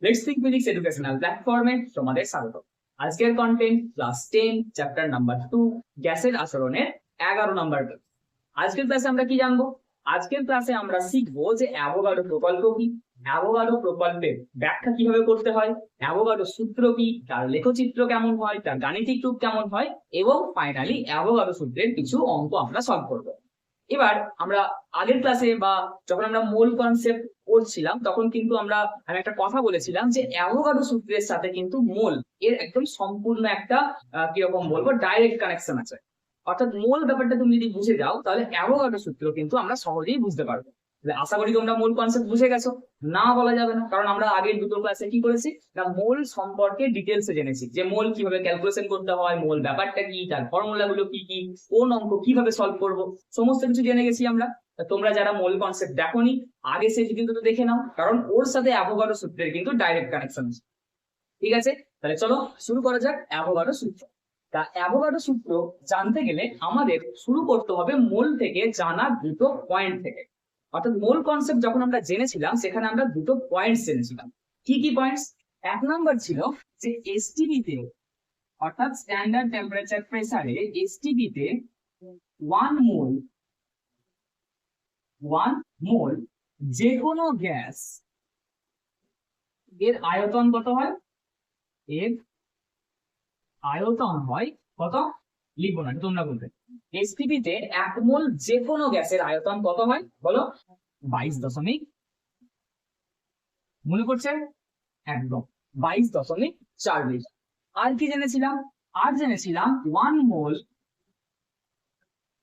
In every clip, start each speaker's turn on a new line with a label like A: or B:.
A: Let's think physics educational প্ল্যাটফর্মে তোমাদের স্বাগত। আজকের কন্টেন্ট ক্লাস 10 চ্যাপ্টার নাম্বার 2 গ্যাসের আচরণের 11 নাম্বার। আজকের ক্লাসে আমরা কি জানবো? আজকের ক্লাসে আমরা শিখবো যে অ্যাভোগাড্রো প্রকল্প কি, অ্যাভোগাড্রো প্রকল্পের ব্যাখ্যা কিভাবে করতে হয়, অ্যাভোগাড্রো সূত্র কি, তার লেখচিত্র কেমন হয়, তার গাণিতিক রূপ কেমন হয়, এবং ফাইনালি অ্যাভোগাড্রো সূত্রের কিছু অঙ্ক আমরা সলভ করবো। এবার আমরা আগের ক্লাসে বা যখন আমরা মোল কনসেপ্ট পড়ছিলাম তখন কিন্তু আমি একটা কথা বলেছিলাম যে অ্যাভোগাড্রো সূত্রের সাথে কিন্তু মোল এর একদম সম্পূর্ণ একটা কিরকম বলবো ডাইরেক্ট কানেকশন আছে। অর্থাৎ মোল ব্যাপারটা তুমি যদি বুঝে যাও তাহলে অ্যাভোগাড্রো সূত্র কিন্তু আমরা সহজেই বুঝতে পারবো। আশা করি তোমরা মোল কনসেপ্ট বুঝে গেছো, না বলা যাবে না, কারণ আমরা আগের দুটো ক্লাসে কি করেছি না মোল সম্পর্কে ডিটেলসে জেনেছি যে মোল কিভাবে ক্যালকুলেশন করতে হয়, মোল ব্যাপারটা কি, তার ফর্মুলা গুলো কি কি, কোন অঙ্ক কিভাবে সলভ করব, সমস্ত কিছু জেনে গেছি আমরা। তোমরা যারা মোল কনসেপ্ট দেখোনি আগে সেই কিন্তু দেখে নাও, কারণ ওর সাথে অ্যাভোগাড্রো সূত্রের কিন্তু ডাইরেক্ট কানেকশন আছে। ঠিক আছে, তাহলে চলো শুরু করা যাক অ্যাভোগাড্রো সূত্র। তা অ্যাভোগাড্রো সূত্র জানতে গেলে আমাদের শুরু করতে হবে মোল থেকে জানা দুটো পয়েন্ট থেকে। অর্থাৎ মোল কনসেপ্ট যখন আমরা জেনেছিলাম সেখানে আমরা দুটো পয়েন্টস জেনেছিলাম। কি কি পয়েন্টস? এক নাম্বার ছিল যে এসটিপি তে অর্থাৎ স্ট্যান্ডার্ড টেম্পারেচার প্রেসারে এসটিপি তে 1 মোল যে কোনো গ্যাস এর আয়তন কত হয়? এর আয়তন হয় কত? লিখবো না, তোমরা বলবে। এসটিপি তে 1 মোল যে কোনো গ্যাসের আয়তন কত হয় বলো? 22 মনে করছে একদম 22.4 লিটার। আর কি জেনেছিলাম? আর জেনেছিলাম 1 মোল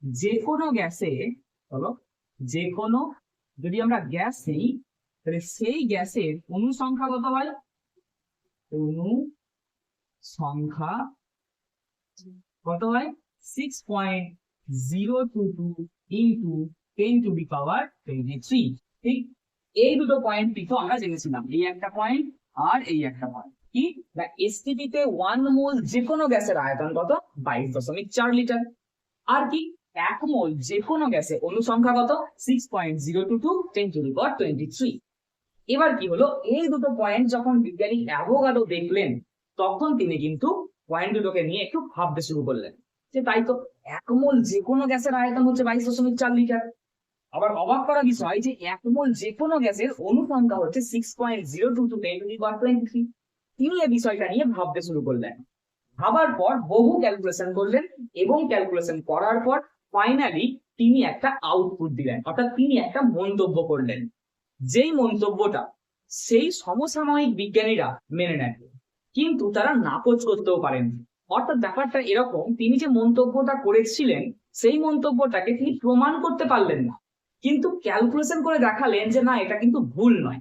A: যে কোনো গ্যাসে, বলো, যে কোনো, যদি আমরা গ্যাস নিই তাহলে সেই গ্যাসের অণু সংখ্যা কত হয়? অণু সংখ্যা কত হয়? 6.022 ইন্টু 10 টু দি পাওয়ার 23। ঠিক, এই দুটো পয়েন্ট কিন্তু আমরা জেনেছিলাম, এই একটা পয়েন্ট আর এই একটা পয়েন্ট। কি না, এসটিপি তে 1 মোল যে কোনো গ্যাসের আয়তন কত? 22.4 লিটার। আর কি 1 মোল যে কোনো গ্যাসের অণু সংখ্যা কত? 6.022 10 টু দি পাওয়ার 23। এবার কি হলো, এই দুটো পয়েন্ট যখন বিজ্ঞানী অ্যাভোগাড্রো দেখলেন তখন তিনি কিন্তু পয়েন্ট দুটোকে নিয়ে একটু ভাবতে শুরু করলেন যে তাই তো, 1 মোল যে কোনো গ্যাসের আয়তন হচ্ছে 22.4 লিটার। আবার অবাক করা বিষয় যে 1 মোল যে কোনো গ্যাসের অণু সংখ্যা হচ্ছে 6.022 10 টু দি পাওয়ার 23। তিনি এই বিষয়টা নিয়ে ভাবতে শুরু করলেন। ভাবার পর বহু ক্যালকুলেশন করলেন এবং ক্যালকুলেশন করার পর ফাইনালি তিনি একটা আউটপুট দিলেন, অর্থাৎ তিনি একটা মন্তব্য করলেন, যেই মন্তব্যটা সেই সমসাময়িক বিজ্ঞানীরা মেনে নেন কিন্তু তারা নাকচ করতেও পারেন। অর্থাৎ ব্যাপারটা এরকম, তিনি যে মন্তব্যটা করেছিলেন সেই মন্তব্যটাকে তিনি প্রমাণ করতে পারলেন না, কিন্তু ক্যালকুলেশন করে দেখালেন যে না এটা কিন্তু ভুল নয়।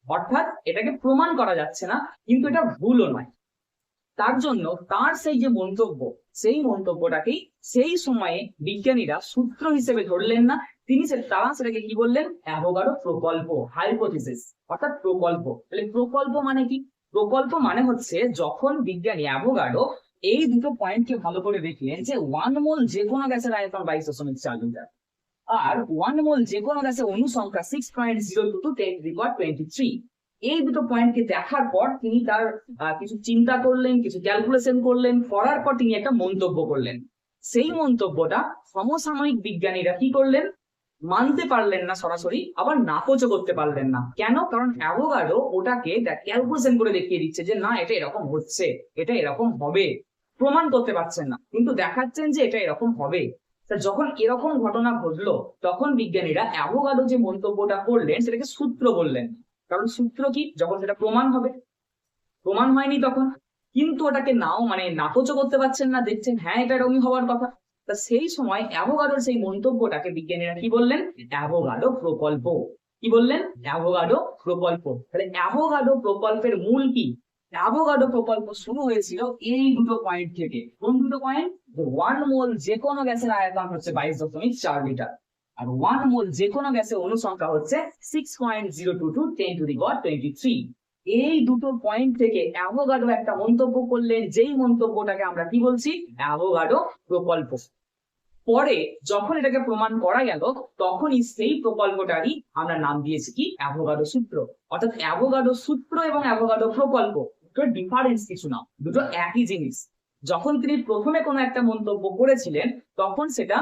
A: অর্থাৎ এটাকে প্রমাণ করা যাচ্ছে না কিন্তু এটা ভুলও নয়। তার জন্য তার সেই যে মন্তব্য, সেই মন্তব্যটাকেই সেই সময়ে বিজ্ঞানীরা সূত্র হিসেবে ধরলেন না, তারা সেটাকে কি বললেন? অ্যাভোগাড্রো প্রকল্প, হাইপোথিসিস, অর্থাৎ প্রকল্প। তাহলে প্রকল্প মানে কি? প্রকল্প মানে হচ্ছে যখন বিজ্ঞানী অ্যাভোগাড্রো এই দুটো পয়েন্টকে ভালো করে দেখলেন যে 1 মোল যে কোনো গ্যাসের আয়তন 22.4 লিটার আর 1 মোল যে কোনো গ্যাসের অণু সংখ্যা 6.022 10 টু দি পাওয়ার 23। এই দুটো পয়েন্টকে দেখার পর তিনি তার কিছু চিন্তা করলেন, কিছু ক্যালকুলেশন করলেন, করার পর তিনি একটা মন্তব্য করলেন। সেই মন্তব্যটা সমসাময়িক বিজ্ঞানীরা কি করলেন? মানতে পারলেন না সরাসরি, আবার নাকচও করতে পারলেন না। কেন? কারণ অ্যাভোগাড্রো ওটাকে ক্যালকুলেশন করে দেখিয়ে দিচ্ছে যে না এটা এরকম হচ্ছে, এটা এরকম হবে। প্রমাণ করতে পারছেন না কিন্তু দেখাচ্ছেন যে এটা এরকম হবে। যখন এরকম ঘটনা ঘটলো তখন বিজ্ঞানীরা অ্যাভোগাড্রো যে মন্তব্যটা করলেন সেটাকে সূত্র বললেন, কারণ সূত্র কি, যখন সেটা প্রমাণ হবে। প্রমাণ হয়নি তখন, কিন্তু ওটাকে নাকচও করতে পারছেন না, দেখছেন হ্যাঁ এটা এরকমই হওয়ার কথা। তা সেই সময় অ্যাভোগাড্রোর সেই মন্তব্যটাকে বিজ্ঞানীরা কি বললেন? অ্যাভোগাড্রো প্রকল্প। কি বললেন? অ্যাভোগাড্রো প্রকল্প। তাহলে অ্যাভোগাড্রো প্রকল্পের মূল কি? অ্যাভোগাড্রো প্রকল্প শুরু হয়েছিল এই দুটো পয়েন্ট থেকে। কোন দুটো পয়েন্ট? 1 মোল যে কোনো গ্যাসের আয়তন হচ্ছে 22.4 লিটার আর 1 মোল যে কোনো গ্যাসের অণু সংখ্যা হচ্ছে 6.022 10 টু দি পাওয়ার 23। এই দুটো পয়েন্ট থেকে অ্যাভোগাড্রো একটা মন্তব্য করলেন, যেই মন্তব্যটাকে আমরা কি বলছি? অ্যাভোগাড্রো প্রকল্প। পরে যখন এটাকে প্রমাণ করা গেল তখনই সেই প্রকল্পটারই আমরা নাম দিয়েছি কি অ্যাভোগাড্রো সূত্র। অর্থাৎ অ্যাভোগাড্রো সূত্র এবং অ্যাভোগাড্রো প্রকল্প দুটো ডিফারেন্স কিছু না, দুটো একই জিনিস। যখন তিনি প্রথমে কোনো একটা মন্তব্য করেছিলেন তখন সেটা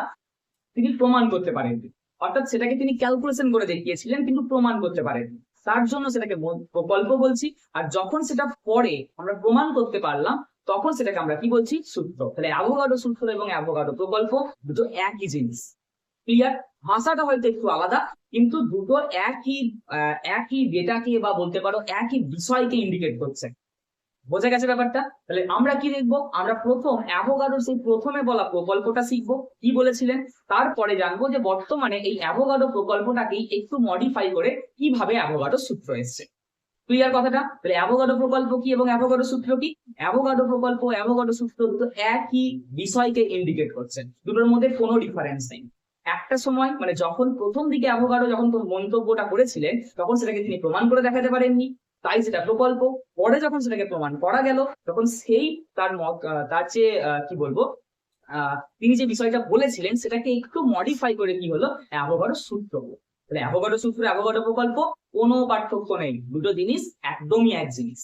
A: তিনি প্রমাণ করতে পারেননি, অর্থাৎ সেটাকে তিনি ক্যালকুলেশন করে দেখিয়েছিলেন কিন্তু প্রমাণ করতে পারেননি, তার জন্য সেটাকে প্রকল্প বলছি। আর যখন সেটা পরে আমরা প্রমাণ করতে পারলাম তখন সেটাকে আমরা কি বলছি সূত্র। তাহলে অ্যাভোগাড্রো সূত্র এবং অ্যাভোগাড্রো প্রকল্প দুটো একই জিনিস। ক্লিয়ার? ভাষাটা হয়তো একটু আলাদা কিন্তু দুটো একই ডেটাকে বা বলতে পারো একই বিষয়কে ইন্ডিকেট করছে। বোঝা গেছে ব্যাপারটা? তাহলে আমরা কি দেখবো, আমরা প্রথম অ্যাভোগাড্রোর সেই প্রথমে বলা প্রকল্পটা শিখবো কি বলেছিলেন, তারপরে জানবো যে বর্তমানে এই অ্যাভোগাড্রো প্রকল্পটাকেই একটু মডিফাই করে কিভাবে অ্যাভোগাড্রো সূত্র এসছে। ক্লিয়ার কথাটা? তাহলে অ্যাভোগাড্রো প্রকল্প কি এবং অ্যাভোগাড্রো সূত্র কি? অ্যাভোগাড্রো প্রকল্প অ্যাভোগাড্রো সূত্র দুটো একই বিষয়কে ইন্ডিকেট করছে, দুটোর মধ্যে কোনো ডিফারেন্স নেই। একটা সময় মানে যখন প্রথম দিকে অ্যাভোগাড্রো যখন মন্তব্যটা করেছিলেন তখন সেটাকে তিনি প্রমাণ করে দেখাতে পারেননি, তাই সেটা প্রকল্প। পরে যখন সেটাকে প্রমাণ করা গেল তখন সেই তার যে কি বলবো তিনি যে বিষয়টা বলেছিলেন সেটাকে একটু মডিফাই করে কি হলো অ্যাভোগাড্রো সূত্র। তাহলে অ্যাভোগাড্রো সূত্র অ্যাভোগাড্রো প্রকল্প কোনো পার্থক্য নেই, দুটো জিনিস একদমই এক জিনিস।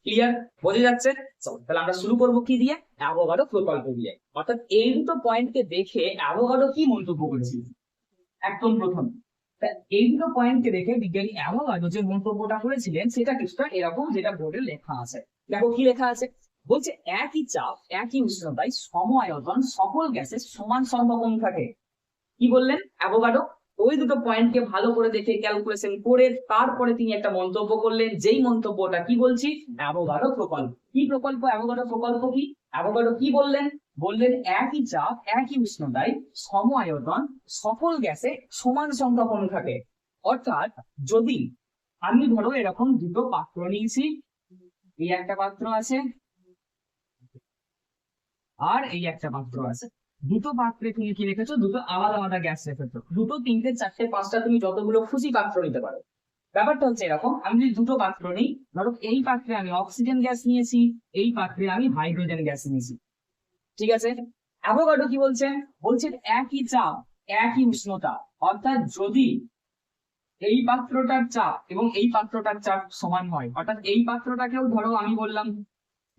A: ক্লিয়ার? বোঝা যাচ্ছে? তাহলে আমরা শুরু করবো কি দিয়ে? অ্যাভোগাড্রো প্রকল্প দিয়ে। অর্থাৎ এই দুটো পয়েন্টকে দেখে অ্যাভোগাড্রো কি মন্তব্য করেছিল একদম প্রথম, এই দুটো পয়েন্টকে দেখে বিজ্ঞানী অ্যাভোগাড্রো যে মন্তব্যটা করেছিলেন সেটা কিছুটা এরকম, যেটা বোর্ডে লেখা আছে। দেখো কি লেখা আছে, বলছে একই চাপ একই উষ্ণতায় সম আয়তন সকল গ্যাসের সমান সংবহন থাকে। কি বললেন অ্যাভোগাড্রো? ওই দুটো পয়েন্টকে ভালো করে দেখে ক্যালকুলেশন করে তারপরে তিনি একটা মন্তব্য করলেন, যেই মন্তব্যটা কি বলছি অ্যাভোগাড্রো প্রকল্প। কি প্রকল্প? অ্যাভোগাড্রো প্রকল্প কি? অ্যাভোগাড্রো কি বললেন? বললেন একই চাপ একই উষ্ণতায় সম আয়তন সকল গ্যাসে সমান সংখ্যক অণু থাকে। অর্থাৎ যদি আমি ধরো এরকম দুটো পাত্র নিয়েছি, এই একটা পাত্র আছে আর এই একটা পাত্র আছে, দুটো পাত্রে তুমি কি রেখেছো? দুটো আলাদা আলাদা গ্যাস রেখেছো, দুটো তিনটে চারটে পাঁচটা তুমি যতগুলো খুশি পাত্র নিতে পারো। ব্যাপারটা হচ্ছে এরকম, আমি যদি দুটো পাত্র নিই, ধরো এই পাত্রে আমি অক্সিজেন গ্যাস নিয়েছি, এই পাত্রে আমি হাইড্রোজেন গ্যাস নিয়েছি, ঠিক আছে? অ্যাভোগাড্রো কি বলছেন? বলছেন একই চাপ একই উষ্ণতা। অর্থাৎ যদি এই পাত্রটার চাপ এবং এই পাত্রটার চাপ সমান হয়, অর্থাৎ এই পাত্রটাকেও ধরো আমি বললাম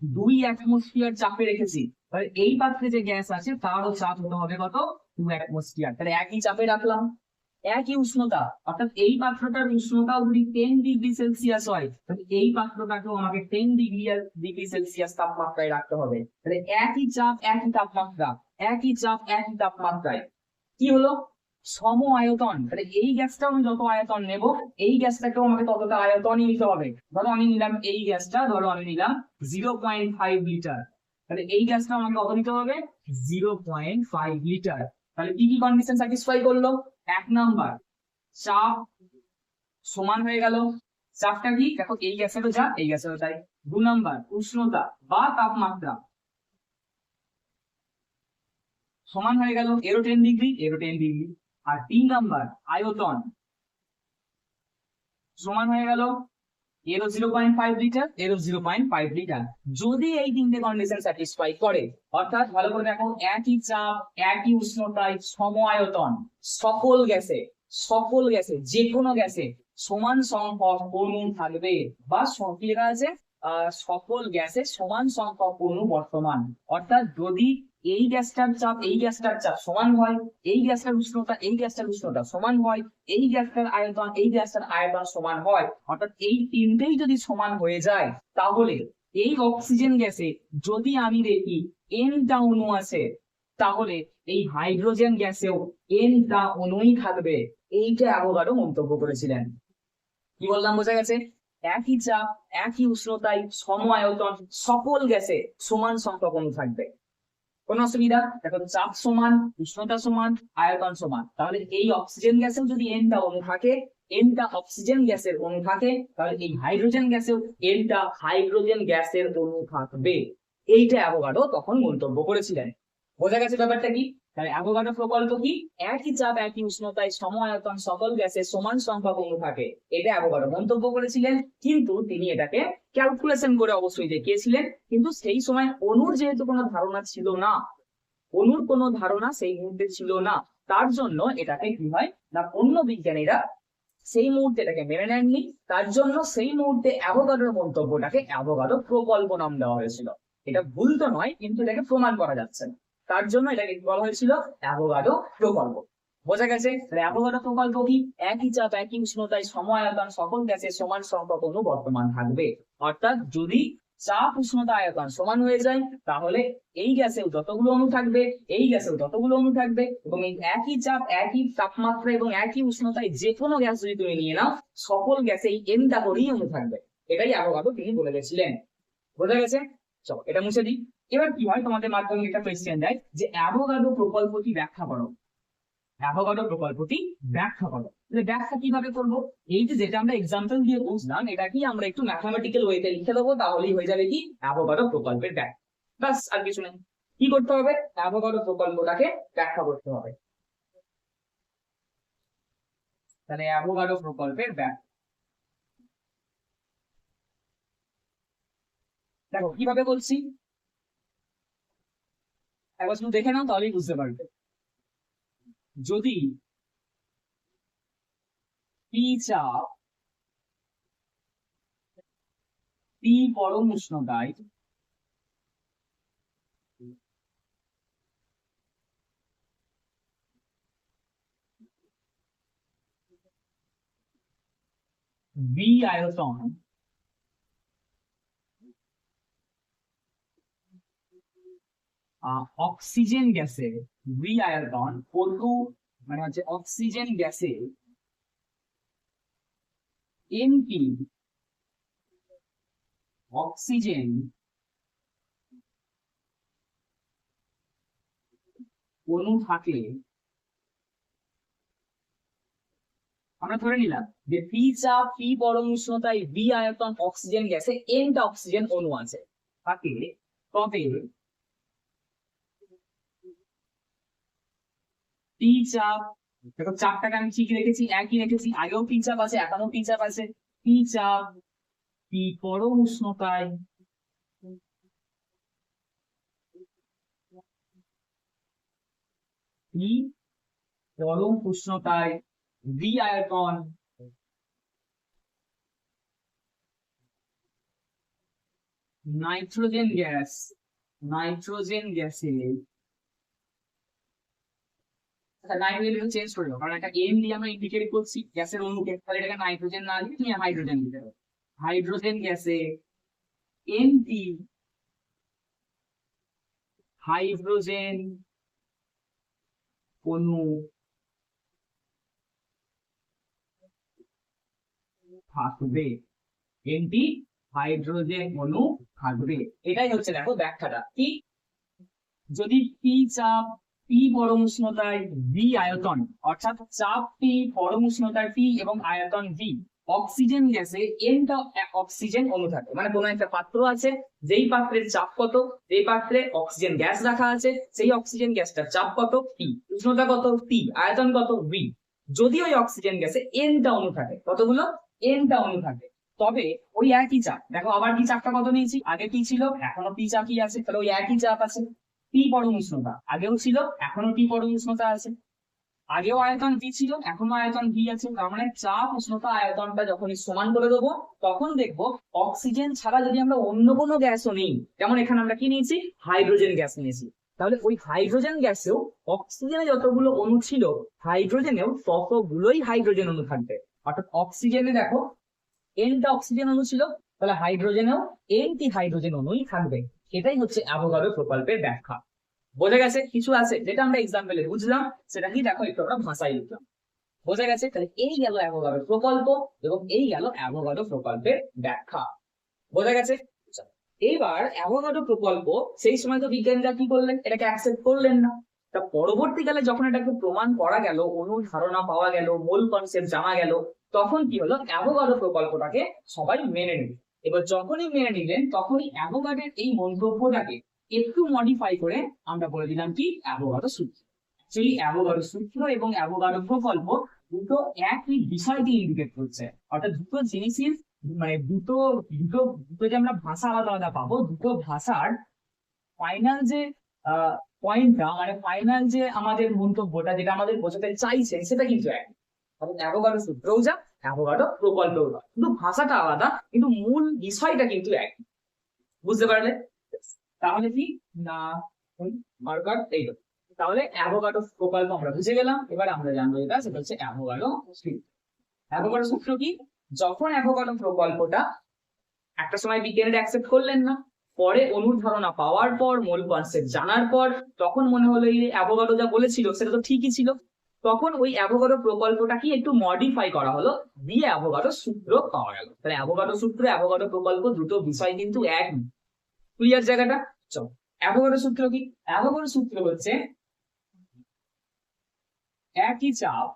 A: 2 অ্যাটমসফিয়ার চাপে রেখেছি, তাহলে এই পাত্রে যে গ্যাস আছে তারও চাপ হতে হবে কত? 2 অ্যাটমসফিয়ার। তাহলে একই চাপে রাখলাম, একই উষ্ণতা, অর্থাৎ এই পাত্রটার উষ্ণতা যদি 10 ডিগ্রি সেলসিয়াস হয় তাহলে এই পাত্রটাকেও আমাকে 10 ডিগ্রি সেলসিয়াস তাপমাত্রায় রাখতে হবে। তাহলে একই চাপ একই তাপমাত্রা, একই চাপ একই তাপমাত্রায় কি হলো? সম আয়তন। তাহলে এই গ্যাসটাও আমি যত আয়তন নেব এই গ্যাসটাকেও আমাকে ততটা আয়তনই নিতে হবে। ধরো আমি নিলাম এই গ্যাসটা, ধরো আমি নিলাম 0.5 লিটার, তাহলে এই গ্যাসটা আমাকে কত নিতে হবে? 0.5 লিটার। তাহলে কি কি কন্ডিশন স্যাটিসফাই করলো? এক নাম্বার চাপ সমান হয়ে গেল, চাপটা কি দেখো এই গ্যাসেরও যা এই গ্যাসেরও তাই। 2 নাম্বার উষ্ণতা বা তাপমাত্রা সমান হয়ে গেল, এরও 10 ডিগ্রি এরও 10 ডিগ্রি। আর 3 নাম্বার আয়তন সমান হয়ে গেল, এরও 0.5 লিটার এরও 0.5 লিটার। যদি এই তিনটে কন্ডিশন স্যাটিসফাই করে, অর্থাৎ ভালো করে দেখো একই চাপ একই উষ্ণতায় সম আয়তন সকল গ্যাসে যে কোনো গ্যাসে সমান সংখ্যক অণু থাকবে, বা কি লেখা আছে সকল গ্যাসে সমান সংখ্যক অণু বর্তমান। অর্থাৎ যদি এই গ্যাসটার চাপ এই গ্যাসটার চাপ সমান হয়, এই গ্যাসটার উষ্ণতা এই গ্যাসটার উষ্ণতা সমান হয়, এই গ্যাসটার আয়তন এই গ্যাসটার আয়তন সমান হয়, অর্থাৎ এই তিনটেই যদি সমান হয়ে যায় তাহলে এই অক্সিজেন গ্যাসে যদি আমি দেখি n-টা অণু আছে তাহলে এই হাইড্রোজেন গ্যাসেও n-টা অণুই থাকবে। এইটা অ্যাভোগাড্রো মন্তব্য করেছিলেন। কি বললাম বোঝা গেছে? একই চাপ একই উষ্ণতায় সম আয়তন সকল গ্যাসে সমান সংখ্যক অণু থাকবে। কোন অসুবিধা? দেখো চাপ সমান উষ্ণতা সমান আয়তন সমান, তাহলে এই অক্সিজেন গ্যাসেও যদি n-টা অণু থাকে, n-টা অক্সিজেন গ্যাসের অণু থাকে, তাহলে এই হাইড্রোজেন গ্যাসেও n-টা হাইড্রোজেন গ্যাসের অণু থাকবে। এইটা অ্যাভোগাড্রো তখন মন্তব্য করেছিলেন। বোঝা গেছে ব্যাপারটা কি? তাহলে অ্যাভোগাড্রো প্রকল্প কি? একই চাপ একই উষ্ণতায় সম আয়তন সকল গ্যাসে সমান সংখ্যক অণু থাকে, এটা অ্যাভোগাড্রো মন্তব্য করেছিলেন। কিন্তু তিনি এটাকে ক্যালকুলেশন করে অবশ্যই দেখিয়েছিলেন, কিন্তু সেই সময় অণুর যেহেতু কোনো ধারণা ছিল না, অণুর কোনো ধারণা সেই মুহূর্তে ছিল না, তার জন্য এটাকে কি হয় না, অন্য বিজ্ঞানীরা সেই মুহূর্তে এটাকে মেনে নেননি, তার জন্য সেই মুহূর্তে অ্যাভোগাড্রোর মন্তব্যটাকে অ্যাভোগাড্রো প্রকল্প নাম দেওয়া হয়েছিল। এটা ভুল তো নয়, কিন্তু এটাকে প্রমাণ করা যাচ্ছে না, তার জন্য এটাকে বলা হয়েছিল অ্যাভোগাড্রো প্রকল্প। বোঝা গেছে? অ্যাভোগাড্রো প্রকল্প কি? একই চাপ একই উষ্ণতায় সম-আয়তন সকল গ্যাসের সমান সংখ্যক অণু বর্তমান থাকবে। অর্থাৎ যদি চাপ উষ্ণতা আয়তন সমান হয়ে যায়, তাহলে এই গ্যাসেও যতগুলো অণু থাকবে, এই গ্যাসেও ততগুলো অণু থাকবে, এবং এই একই চাপ একই তাপমাত্রা এবং একই উষ্ণতায় যে কোনো গ্যাস যদি তুমি নিয়ে নাও, সকল গ্যাসে এই এনটা করেই অণু থাকবে। এটাই অ্যাভোগাড্রো তিনি বলে গেছিলেন। বোঝা গেছে? চলো এটা মুছে দিই। এবার কি হয়, তোমাদের মাধ্যমে একটা কোয়েশ্চেন দেয় যে অ্যাভোগাড্রো প্রকল্পটি ব্যাখ্যা করো। অ্যাভোগাড্রো প্রকল্পটি ব্যাখ্যা করো। ব্যাখ্যা কিভাবে করবো? এই যে যেটা আমরা এক্সাম্পল দিয়ে বুঝলাম, এটা কি আমরা একটু ম্যাথমেটিক্যাল ওয়েতে লিখে দেবো, তাহলেই হয়ে যাবে কি অ্যাভোগাড্রো প্রকল্পের ব্যাখ্যা। বাস, আর কিছু নেই। কি করতে হবে? অ্যাভোগাড্রো প্রকল্পটাকে ব্যাখ্যা করতে হবে। তাহলে অ্যাভোগাড্রো প্রকল্পের ব্যাখ্যা দেখো কিভাবে বলছি, একবার শুধু দেখে নাও তাহলেই বুঝতে পারবে। যদি পি চাপ পি পরম উষ্ণতায় বি আয়তন অক্সিজেন গ্যাসের বি আয়তন অণু, মানে হচ্ছে অক্সিজেন গ্যাসের এনপি অক্সিজেন অণু থাকলে, আমরা ধরে নিলাম যে পি চাপ পি পরম উষ্ণতায় বি আয়তন অক্সিজেন গ্যাসে এনটা অক্সিজেন অণু আছে থাকে, তবে পি চাপ, দেখো চাপটাকে আমি ঠিক রেখেছি, একই রেখেছি, আগেও পি চাপ আছে এখনো পি চাপ আছে। পি চাপ পি পরম উষ্ণতায় পি পরম উষ্ণতায় বি আয়তন নাইট্রোজেন গ্যাস, নাইট্রোজেন গ্যাসে নাইট্রোজেন চেঞ্জ করে দাও, কারণ একটা এম দিয়ে আমরা ইন্ডিকেট করছি গ্যাসের অণুকে, তাহলে এটাকে নাইট্রোজেন না দিয়ে তুমি হাইড্রোজেন দিতে পারো। হাইড্রোজেন গ্যাসে এনপি হাইড্রোজেন অণু থাকবে, এনটি হাইড্রোজেন অণু থাকবে। এটাই হচ্ছে দেখো ব্যাখ্যাটা কি, যদি পি চাপ পি পরম উষ্ণতায় বি আয়তন, অর্থাৎ চাপ পি পরম উষ্ণতায় পি এবং আয়তন বি, অক্সিজেন গ্যাসে এনটা অক্সিজেন অণু থাকে, মানে কোনো একটা পাত্র আছে, যেই পাত্রের চাপ কত, যেই পাত্রে অক্সিজেন গ্যাস রাখা আছে, সেই অক্সিজেন গ্যাসটার চাপ কত পি, উষ্ণতা কত পি, আয়তন কত বি। যদি ওই অক্সিজেন গ্যাসে এনটা অণু থাকে, কতগুলো এনটা অণু থাকে, তবে ওই একই চাপ, দেখো আবার কি চাপটা কত নিয়েছি, আগে কি ছিল এখনো পি চাপই আছে, তাহলে ওই একই চাপ আছে, পি পরম উষ্ণতা আগেও ছিল এখনো পি পরম উষ্ণতা আছে, আগেও আয়তন ভি ছিল এখনো আয়তন ভি আছে, তার মানে চাপ উষ্ণতা আয়তনটা যখনই সমান করে দেবো, তখন দেখবো অক্সিজেন ছাড়া যদি আমরা অন্য কোনো গ্যাসও নিই, যেমন এখানে আমরা কি নিয়েছি হাইড্রোজেন গ্যাস নিয়েছি, তাহলে ওই হাইড্রোজেন গ্যাসেও অক্সিজেনে যতগুলো অণু ছিল হাইড্রোজেনেও ততগুলোই হাইড্রোজেন অণু থাকবে। অর্থাৎ অক্সিজেনে দেখো এনটা অক্সিজেন অণু ছিল, তাহলে হাইড্রোজেনেও এনটি হাইড্রোজেন অণুই থাকবে। এটাই হচ্ছে অ্যাভোগাড্রো প্রকল্পের ব্যাখ্যা। বোঝা গেছে? কিছু আছে যেটা আমরা এক্সাম্পলে বুঝলাম, সেটা কি দেখো একটু আমরা ভাষায় লিখলাম। বোঝা গেছে? তাহলে এই গেল অ্যাভোগাড্রো প্রকল্প এবং এই গেল অ্যাভোগাড্রো প্রকল্পের ব্যাখ্যা। বোঝা গেছে? এইবার অ্যাভোগাড্রো প্রকল্প সেই সময় তো বিজ্ঞানীরা কি করলেন, এটাকে অ্যাকসেপ্ট করলেন না। তা পরবর্তীকালে যখন এটাকে প্রমাণ করা গেল, অনুর ধারণা পাওয়া গেল, মূল কনসেপ্ট জানা গেল, তখন কি হলো অ্যাভোগাড্রো প্রকল্পটাকে সবাই মেনে নিল। এবার যখনই মেনে নিলেন, তখনই অ্যাভোগাড্রোর এই মন্তব্যটাকে একটু মডিফাই করে আমরা বলে দিলাম কি অ্যাভোগাড্রো সূত্র। সেই অ্যাভোগাড্রো সূত্র এবং অ্যাভোগাড্রো প্রকল্প দুটো একই বিষয়কে ইন্ডিকেট করছে, অর্থাৎ দুটো জিনিসের মানে দুটো দুটো যে আমরা ভাষা আলাদা আলাদা পাবো, দুটো ভাষার ফাইনাল যে পয়েন্টটা মানে ফাইনাল যে আমাদের মন্তব্যটা যেটা আমাদের বোঝাতে চাইছে সেটা কিন্তু এক। অর্থাৎ অ্যাভোগাড্রো সূত্রও যা অ্যাভোগাড্রো প্রকল্পও যা, শুধু ভাষাটা আলাদা কিন্তু মূল বিষয়টা কিন্তু এক। বুঝতে পারলে? তাহলে কি না মার্কার এই তো। তাহলে অ্যাভোগাড্রো প্রকল্প আমরা বুঝে গেলাম। এবার আমরা জানবো এটা, সেটা হচ্ছে অ্যাভোগাড্রো সূত্র। অ্যাভোগাড্রো সূত্র কি? যখন অ্যাভোগাড্রো প্রকল্পটা একটা সময় বিজ্ঞানীরা অ্যাকসেপ্ট করলেন না, পরে অণুর ধারণা পাওয়ার পর, মূল কনসেপ্ট জানার পর তখন মনে হলো এই অ্যাভোগাড্রো যা বলেছিল সেটা তো ঠিকই ছিল। তখন ওই অ্যাভোগাড্রো প্রকল্পটাকে একটু মডিফাই করা হলো, দিয়ে অ্যাভোগাড্রো সূত্র পাওয়া গেল। তাহলে অ্যাভোগাড্রো সূত্র, অ্যাভোগাড্রো প্রকল্প দুটো বিষয় কিন্তু এক। ক্লিয়ার জায়গাটা? চলো, অ্যাভোগাড্রো সূত্র কি? অ্যাভোগাড্রো সূত্র হচ্ছে একই চাপ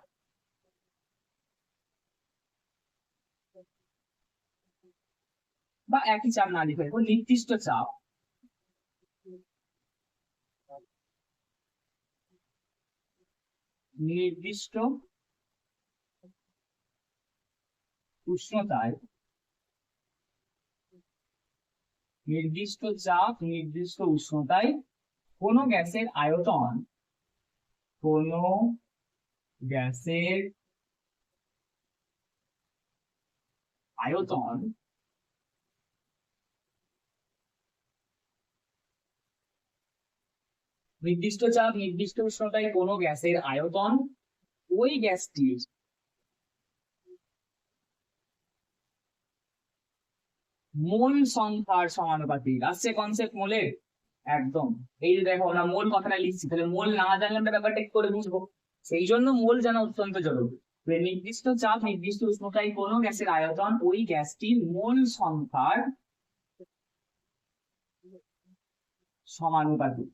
A: বা একই চাপ না লিখে নির্দিষ্ট চাপ নির্দিষ্ট উষ্ণতায়, নির্দিষ্ট চাপ নির্দিষ্ট উষ্ণতায় কোনো গ্যাসের আয়তন, কোনো গ্যাসের আয়তন নির্দিষ্ট চাপ নির্দিষ্ট উষ্ণতায় কোনো গ্যাসের আয়তন ওই গ্যাসটির মোল সংখ্যার সমানুপাতিক। আসছে কনসেপ্ট মোলের? একদম। এই যে দেখো আমরা মোল কথাটা লিখছি, তাহলে মোল না জানলে আমরা ব্যাপারটা কি করে বুঝবো? সেই জন্য মোল জানা অত্যন্ত জরুরি। নির্দিষ্ট চাপ নির্দিষ্ট উষ্ণতায় কোনো গ্যাসের আয়তন ওই গ্যাসটির মোল সংখ্যার সমানুপাতিক।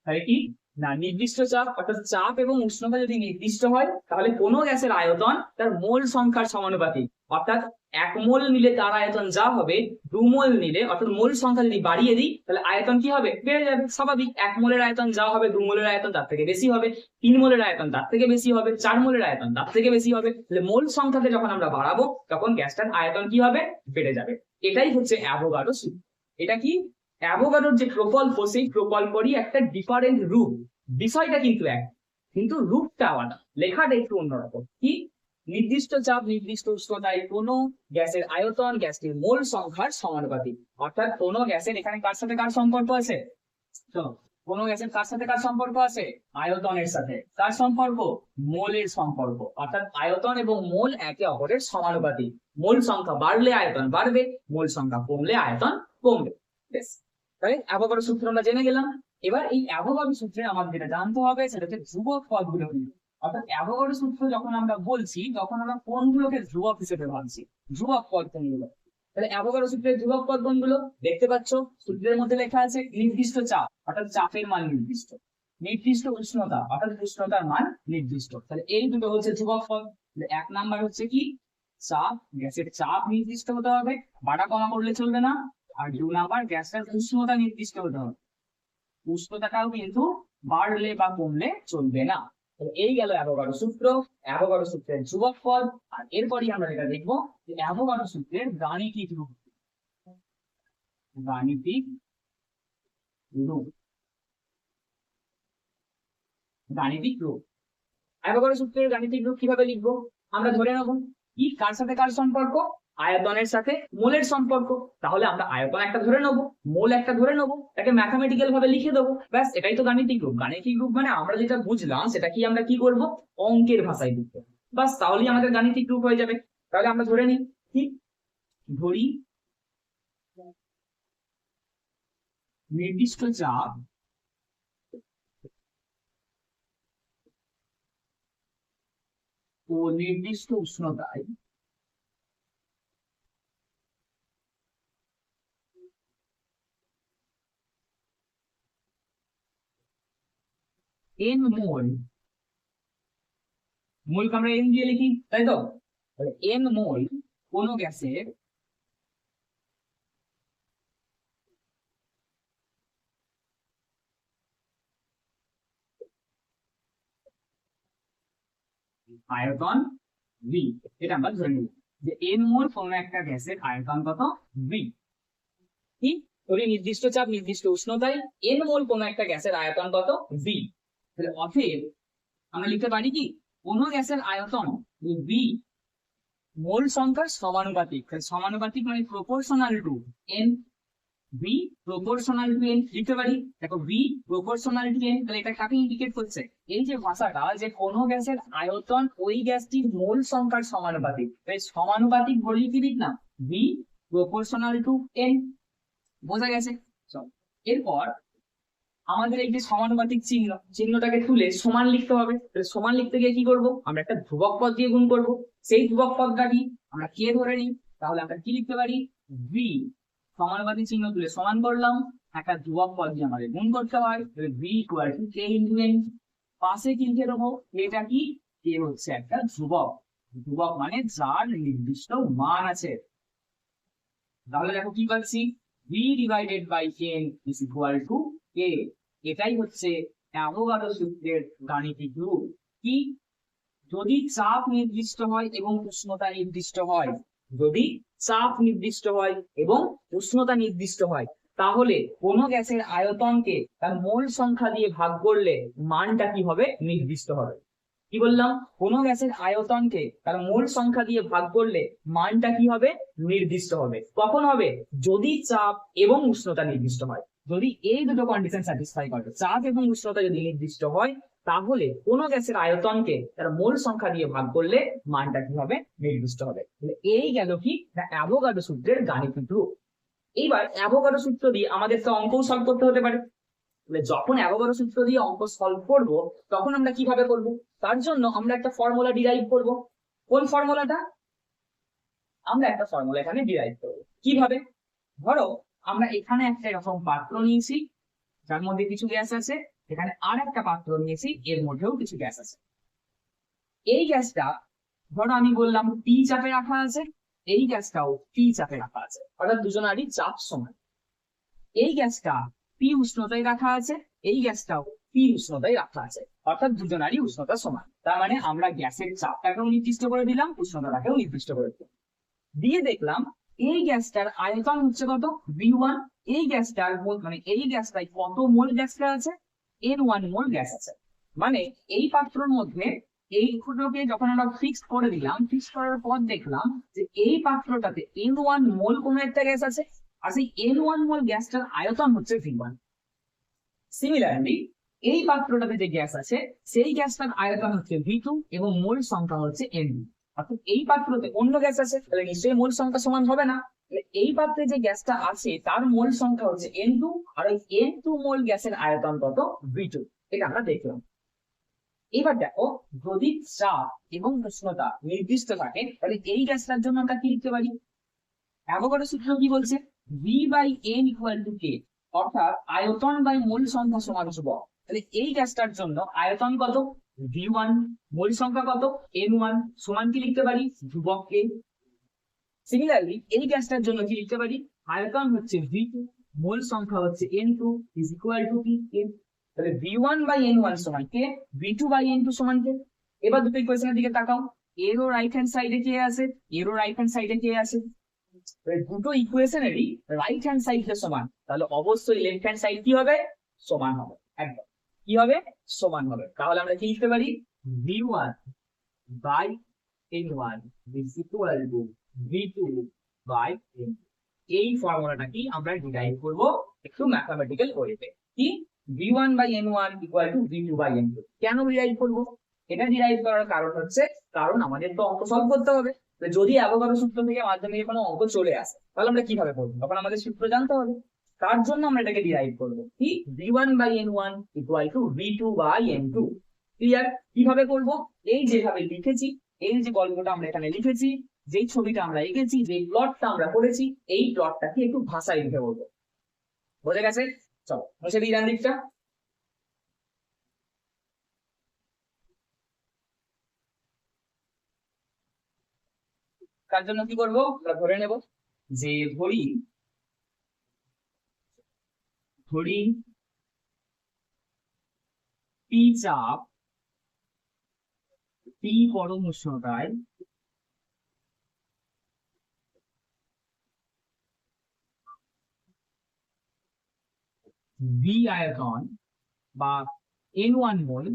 A: তাহলে কি না, নির্দিষ্ট চাপ অর্থাৎ চাপ এবং উষ্ণতা যদি নির্দিষ্ট হয় তাহলে কোনো গ্যাসের আয়তন তার মোল সংখ্যার সমানুপাতিক। অর্থাৎ 1 মোল নিলে তার আয়তন যা হবে, 2 মোল নিলে অর্থাৎ মোল সংখ্যা যদি বাড়িয়ে দিই তাহলে আয়তন কি হবে? বেড়ে যাবে, স্বাভাবিক। 1 মোলের আয়তন যা হবে, 2 মোলের আয়তন তার থেকে বেশি হবে, 3 মোলের আয়তন তার থেকে বেশি হবে, 4 মোলের আয়তন তার থেকে বেশি হবে। তাহলে মোল সংখ্যাকে যখন আমরা বাড়াবো তখন গ্যাসটার আয়তন কি হবে? বেড়ে যাবে। এটাই হচ্ছে অ্যাভোগাড্রো সূত্র। এটা কি? অ্যাভোগাড্রোর যে প্রকল্প, সেই প্রকল্পেরই একটা ডিফারেন্ট রূপ। বিষয়টা কিন্তু এক, কিন্তু রূপটা আলাদা, লেখাটা একটু অন্যরকম। কি? নির্দিষ্ট চাপ নির্দিষ্ট উষ্ণতায় কোনো গ্যাসের আয়তন গ্যাসটির মোল সংখ্যার সমানুপাতিক। অর্থাৎ কোনো গ্যাসের এখানে কার সাথে কার সম্পর্ক আছে? চলো, কোনো গ্যাসের কার সাথে কার সম্পর্ক আছে? আয়তনের সাথে। কার সম্পর্ক? মোলের সম্পর্ক। অর্থাৎ আয়তন এবং মোল একে অপরের সমানুপাতিক। মোল সংখ্যা বাড়লে আয়তন বাড়বে, মোল সংখ্যা কমলে আয়তন কমবে। বেশ, তাহলে অ্যাভোগাড্রো সূত্র আমরা জেনে গেলাম। এবার এই অ্যাভোগাড্রো সূত্রে আমাদের যেটা জানতে হবে সেটা হচ্ছে ধ্রুবক পদগুলো কি। অর্থাৎ অ্যাভোগাড্রো সূত্র যখন আমরা বলছি তখন আমরা কোনগুলোকে ধ্রুবক হিসেবে ভাবছি? ধ্রুবক পদ কোনগুলো? তাহলে অ্যাভোগাড্রো সূত্রের ধ্রুবক পদ কোনগুলো দেখতে পাচ্ছ? সূত্রের মধ্যে লেখা আছে নির্দিষ্ট চাপ অর্থাৎ চাপের মান নির্দিষ্ট, নির্দিষ্ট উষ্ণতা অর্থাৎ উষ্ণতার মান নির্দিষ্ট। তাহলে এই দুটো হচ্ছে ধ্রুবক পদ। 1 নাম্বার হচ্ছে কি? চাপ, গ্যাসের চাপ নির্দিষ্ট হতে হবে, বাড়া কমা করলে চলবে না। আর 2 নাম্বার, গ্যাসের উষ্ণতা নির্দিষ্ট হতে হবে, উষ্ণতাটাও কিন্তু বাড়লে বা কমলে চলবে না। এই গেল অ্যাভোগাড্রো সূত্র, অ্যাভোগাড্রো সূত্রের ধ্রুবক পদ। আর এরপরই আমরা যেটা দেখবো যে অ্যাভোগাড্রো সূত্রের গাণিতিক রূপ। গাণিতিক রূপ, গাণিতিক রূপ। অ্যাভোগাড্রো সূত্রের গাণিতিক রূপ কিভাবে লিখবো? আমরা ধরে নেবো কি কার সাথে কার সম্পর্ক? আয়তনের সাথে মোলের সম্পর্ক। তাহলে আমরা আয়তন একটা ধরে নেবো, মোল একটা ধরে নেবো, তাকে ম্যাথামেটিক্যাল ভাবে লিখে দেবো, ব্যাস এটাই তো গাণিতিক রূপ। গাণিতিক রূপ মানে আমরা যেটা বুঝলাম সেটা কি আমরা কি করব? অঙ্কের ভাষায় লিখবো, বাস তাহলেই আমাদের গাণিতিক রূপ হয়ে যাবে। তাহলে আমরা ধরে নিই কি? ধরি নির্দিষ্ট চাপ ও নির্দিষ্ট উষ্ণতায় n মোল, মোলকে আমরা n দিয়ে লিখি তাই তো? তাহলে n মোল কোন গ্যাসের আয়তন v, এটা আমরা ধরে নিই। যে এন মোল কোন একটা গ্যাসের আয়তন কত ভি, কি ধরি নির্দিষ্ট চাপ নির্দিষ্ট উষ্ণতায় এন মোল কোন একটা গ্যাসের আয়তন কত ভি। তাহলে অতএব আমরা লিখতে পারি কি কোন গ্যাসের আয়তন ভি মোল সংখ্যার সমানুপাতিক। সমানুপাতিক মানে proportional to N, V proportional to N লিখতে পারি। দেখো ভি প্রপোর্শনাল টু এন, তাহলে এটা কাকে ইন্ডিকেট করছে? এই যে ভাষাটা যে কোন গ্যাসের আয়তন ওই গ্যাসটির মোল সংখ্যার সমানুপাতিক, তাই সমানুপাতিক বলি কি লিখলাম ভি প্রপোর্শনাল টু এন। বোঝা গেছে? এরপর আমাদের এই যে সমানুপাতিক চিহ্নটাকে তুলে সমান লিখতে হবে। সমান লিখতে গিয়ে কি করব? আমরা একটা ধ্রুবক পদ দিয়ে গুণ করব। সেই ধ্রুবক পদটা কি? আমরা কে ধরে নিই। তাহলে আমরা কি লিখতে পারি? ভি সমানুপাতিক চিহ্ন তুলে সমান করলাম, একটা ধ্রুবক পদ দিয়ে আমাদের গুণ করতে হয়, V equal to K into N. পাশে কি লিখে দেবো? এটা কি? কে হচ্ছে একটা ধ্রুবক। ধ্রুবক মানে যার নির্দিষ্ট মান আছে। তাহলে দেখো কি পাচ্ছি, V divided by n is equal to k. এটাই হচ্ছে অ্যাভোগাড্রো সূত্রের গাণিতিক রূপ। কি? যদি চাপ নির্দিষ্ট হয় এবং উষ্ণতা নির্দিষ্ট হয়, যদি চাপ নির্দিষ্ট হয় এবং উষ্ণতা নির্দিষ্ট হয়, তাহলে কোন গ্যাসের আয়তনকে তার মোল সংখ্যা দিয়ে ভাগ করলে মানটা কি হবে? নির্দিষ্ট হবে। কি বললাম? কোন গ্যাসের আয়তনকে তার মোল সংখ্যা দিয়ে ভাগ করলে মানটা কি হবে? নির্দিষ্ট হবে। কখন হবে? যদি চাপ এবং উষ্ণতা নির্দিষ্ট হয়। যদি এই দুটো কন্ডিশন স্যাটিসফাই করে, চাপ এবং উষ্ণতা যদি নির্দিষ্ট হয়, তাহলে কোন গ্যাসের আয়তনকে তার মোল সংখ্যা দিয়ে ভাগ করলে মানটা কি হবে? নির্দিষ্ট হবে। এই গেল কি অ্যাভোগাড্রো সূত্রের গাণিতিক রূপ। এইবার অ্যাভোগাড্রো সূত্র দিয়ে আমাদের তো অঙ্কও সলভ করতে হতে পারে। যখন অ্যাভোগাড্রো সূত্র দিয়ে অঙ্ক সলভ করব, তখন আমরা কিভাবে করব? তার জন্য আমরা একটা ফর্মুলা ডিরাইভ করব। কোন ফর্মুলাটা? আমরা একটা ফর্মুলা এখানে ডিরাইভ করব। কিভাবে? ধরো আমরা এখানে একটা এরকম পাত্র নিয়েছি যার মধ্যে কিছু গ্যাস আছে, এখানে আর একটা পাত্র নিয়েছি এর মধ্যেও কিছু গ্যাস আছে। এই গ্যাসটা ধরো আমি বললাম পি চাপে রাখা আছে, এই গ্যাসটাও পি চাপে রাখা আছে, অর্থাৎ দুজনারই চাপ সমান। এই গ্যাসটা পি উষ্ণতায় রাখা আছে, এই গ্যাসটাও পি উষ্ণতায় রাখা আছে, অর্থাৎ দুজনারই উষ্ণতা সমান। তার মানে আমরা গ্যাসের চাপটাকেও নির্দিষ্ট করে দিলাম, উষ্ণতাটাকেও নির্দিষ্ট করে দিলাম। দিয়ে দেখলাম এই গ্যাসটার আয়তন হচ্ছে কত? V1। এই গ্যাসটার মানে এই গ্যাসটায় কত মোল গ্যাসটা আছে? N1 মোল গ্যাস আছে। মানে এই পাত্রের মধ্যে এই দুটোকে যখন আমরা ফিক্সড করে দিলাম, ফিক্স করার পর দেখলাম যে এই পাত্রটাতে N1 মোল কোন একটা গ্যাস আছে, আর সেই N1 মোল গ্যাসটার আয়তন হচ্ছে V1। সিমিলারলি এই পাত্রটাতে যে গ্যাস আছে সেই গ্যাসটার আয়তন হচ্ছে V2 এবং মোল সংখ্যা হচ্ছে N2। অর্থাৎ এই পাত্রতে অন্য গ্যাস আছে, তাহলে নিশ্চয়ই মোল সংখ্যা সমান হবে না। এই পাত্রে যে গ্যাসটা আছে তার মোল সংখ্যা হচ্ছে N2, আর ওই N2 মোল গ্যাসের আয়তন কত? V2। এটা আমরা দেখলাম। এবার দেখো যদি চাপ এবং উষ্ণতা নির্দিষ্ট থাকে, তাহলে এই গ্যাসটার জন্য আমরা কি লিখতে পারি? অ্যাভোগাড্রো সূত্র কি বলছে? V by N equal to K, অর্থাৎ আয়তন বাই মোল সংখ্যা সমান ধ্রুবক। তাহলে এই গ্যাসটার জন্য আয়তন কত? V1, মোল সংখ্যা কত? N1, সমান কি লিখতে পারি? ধ্রুবক K। সিমিলারলি এই গ্যাসটার জন্য কি লিখতে পারি? আয়তন হচ্ছে V2, মোল সংখ্যা হচ্ছে N2 ইজ ইকুয়াল টু কি? K। তাহলে V1 বাই N1 সমান K, V2 বাই N2 সমান K। এবার দুটো ইকুয়েশনের দিকে তাকাও। এরও রাইট হ্যান্ড সাইডে কে আছে, এরও রাইট হ্যান্ড সাইডে কে আছে? দুটো ইকুয়েশনেরই রাইট হ্যান্ড সাইডটা সমান, তাহলে অবশ্যই লেফট হ্যান্ড সাইড কি হবে? সমান হবে। একদম কি হবে? সমান হবে। তাহলে আমরা কি লিখতে পারি? V1 by N1 is equal to V2 by N2। এই ফর্মুলাটা কি আমরা ডিরাইভ করব একটু ম্যাথমেটিক্যাল ওয়েতে। কি? V1 by N1 equal to V2 by N2। কেন ডিরাইভ করব? এটা ডিরাইভ করার কারণ হচ্ছে, কারণ আমাদের তো অঙ্ক সলভ করতে হবে। যদি অ্যাভোগাড্রো সূত্র থেকে মাধ্যমিকে কোনো অঙ্ক চলে আসে, তাহলে আমরা কিভাবে করবো? তখন আমাদের সূত্র জানতে হবে। তার জন্য আমরা এটাকে ডিরাইভ করবো। কি? V1 by N1 equal to V2 by N2। Clear? কিভাবে করব? এই যেভাবে লিখেছি, এই যে গল্পটা আমরা এখানে লিখেছি, যেই ছবিটা আমরা এঁকেছি, যে প্লটটা আমরা করেছি, এই প্লটটাকে একটু ভাষায় লিখে বলবো। বোঝা গেছে? চলো মুছে দিই ডান দিকটা। তার জন্য কি করব? আমরা ধরে নেব যে ধরি পি চাপ, পি পরম উষ্ণতায় ভি আয়তন বা N1 মোল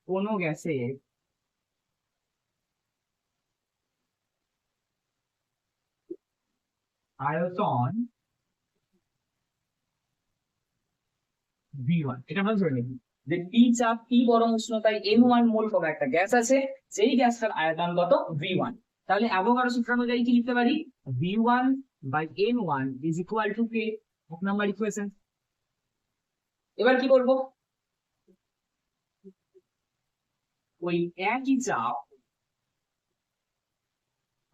A: কোনো গ্যাসের আয়তন V1, এটা আমরা ধরে নিই যে P চাপ P গরম উষ্ণতায় N1 মোল কোনো একটা গ্যাস আছে, যেই গ্যাসটার আয়তন কত V1। তাহলে অ্যাভোগাড্রো সূত্র অনুযায়ী কি লিখতে পারি, V1 by N1 is equal to K, এক নাম্বার ইকুয়েশন। এবার কি করব, ওই একই চাপ,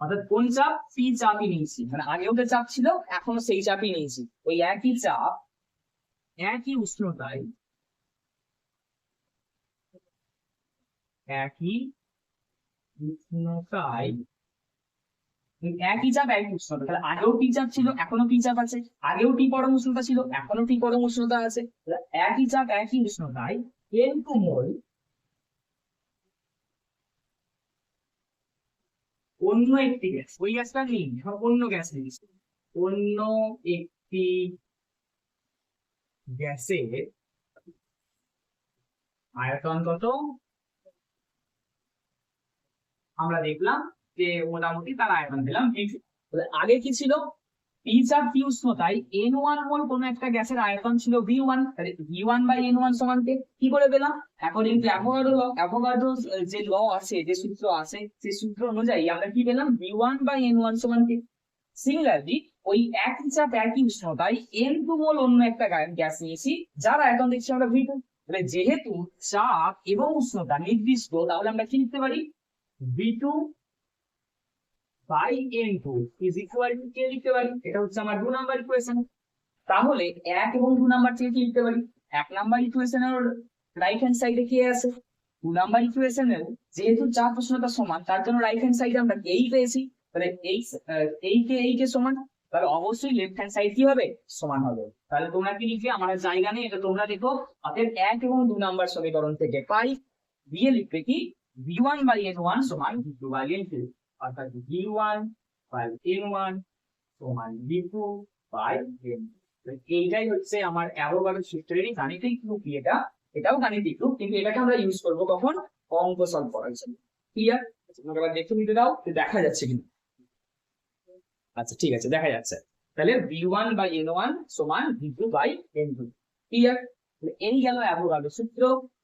A: অর্থাৎ কোন চাপ, P চাপই নিয়েছি, মানে আগেও যে চাপ ছিল এখনো সেই চাপই নিয়েছি, ওই একই চাপ একই উষ্ণতায় একই চাপ একই উষ্ণতা, তাহলে আগেও টি চাপ ছিল এখনো টি চাপ আছে, আগেও টি পরম উষ্ণতা ছিল এখনো টি পরম উষ্ণতা আছে, একই চাপ একই উষ্ণতায় N2 মোল অন্য একটি গ্যাস, ওই গ্যাসটা নেই, অন্য গ্যাস নিয়েছি, অন্য একটি গ্যাসের আয়তন কত আমরা দেখলাম যে মোটামুটি তার আয়তন দিলাম V2। আগে কি ছিল, P চাপ P উষ্ণতায় N1 মোল কোন একটা গ্যাসের আয়তন ছিল V1, তাহলে V1 বাই N1 সমান কি করে পেলাম, অ্যাকর্ডিং টু অ্যাভোগাড্রো যে ল আছে, যে সূত্র আছে, সেই সূত্র অনুযায়ী আমরা কি পেলাম, V1 বাই N1 সমান কি। সিমিলারলি ওই একই চাপ একই উষ্ণতায় N2 মোল অন্য একটা গ্যাস নিয়েছি, যার আয়তন দেখছি আমরা V2। তাহলে যেহেতু চাপ এবং উষ্ণতা নির্দিষ্ট, তাহলে আমরা কি লিখতে পারি, V2 by N2 is equal to K লিখতে পারি। এটা হচ্ছে আমার 2 নাম্বার ইকুয়েশন। তাহলে 1 এবং 2 নাম্বার থেকে কি লিখতে পারি, 1 নাম্বার ইকুয়েশনের রাইট হ্যান্ড সাইডে কি আছে, 2 নাম্বার ইকুয়েশনের যেহেতু চাপ উষ্ণতা সমান, তার জন্য রাইট হ্যান্ড সাইডে আমরা এই পেয়েছি, তাহলে এই কে সমান, তাহলে অবশ্যই লেফট হ্যান্ড সাইড কি হবে, সমান হবে। তাহলে তোমরা কি লিখবে, আমার জায়গা নেই, এটা তোমরা দেখো। অতএব 1 এবং 2 নাম্বার সমীকরণ থেকে পাই দিয়ে লিখবে কি, V1 বাই N1 সমান V2 বাই N2, অর্থাৎ V1 বাই N1 সমান V2 বাই N2। এইটাই হচ্ছে আমার অ্যাভোগাড্রো সূত্রের গাণিতিক রূপ। এটাও গাণিতিক রূপ, কিন্তু এটাকে আমরা ইউজ করবো কখন, অঙ্ক সলভ করার জন্য। ক্লিয়ার, তোমাকে আবার দেখে নিতে দাও, দেখা যাচ্ছে কিন্তু। আচ্ছা ঠিক আছে, দেখা যাচ্ছে। তাহলে V1 বাই N1 সমান V2 বাই N2। ক্লিয়ার, এই গেল অ্যাভোগাড্রো সূত্র,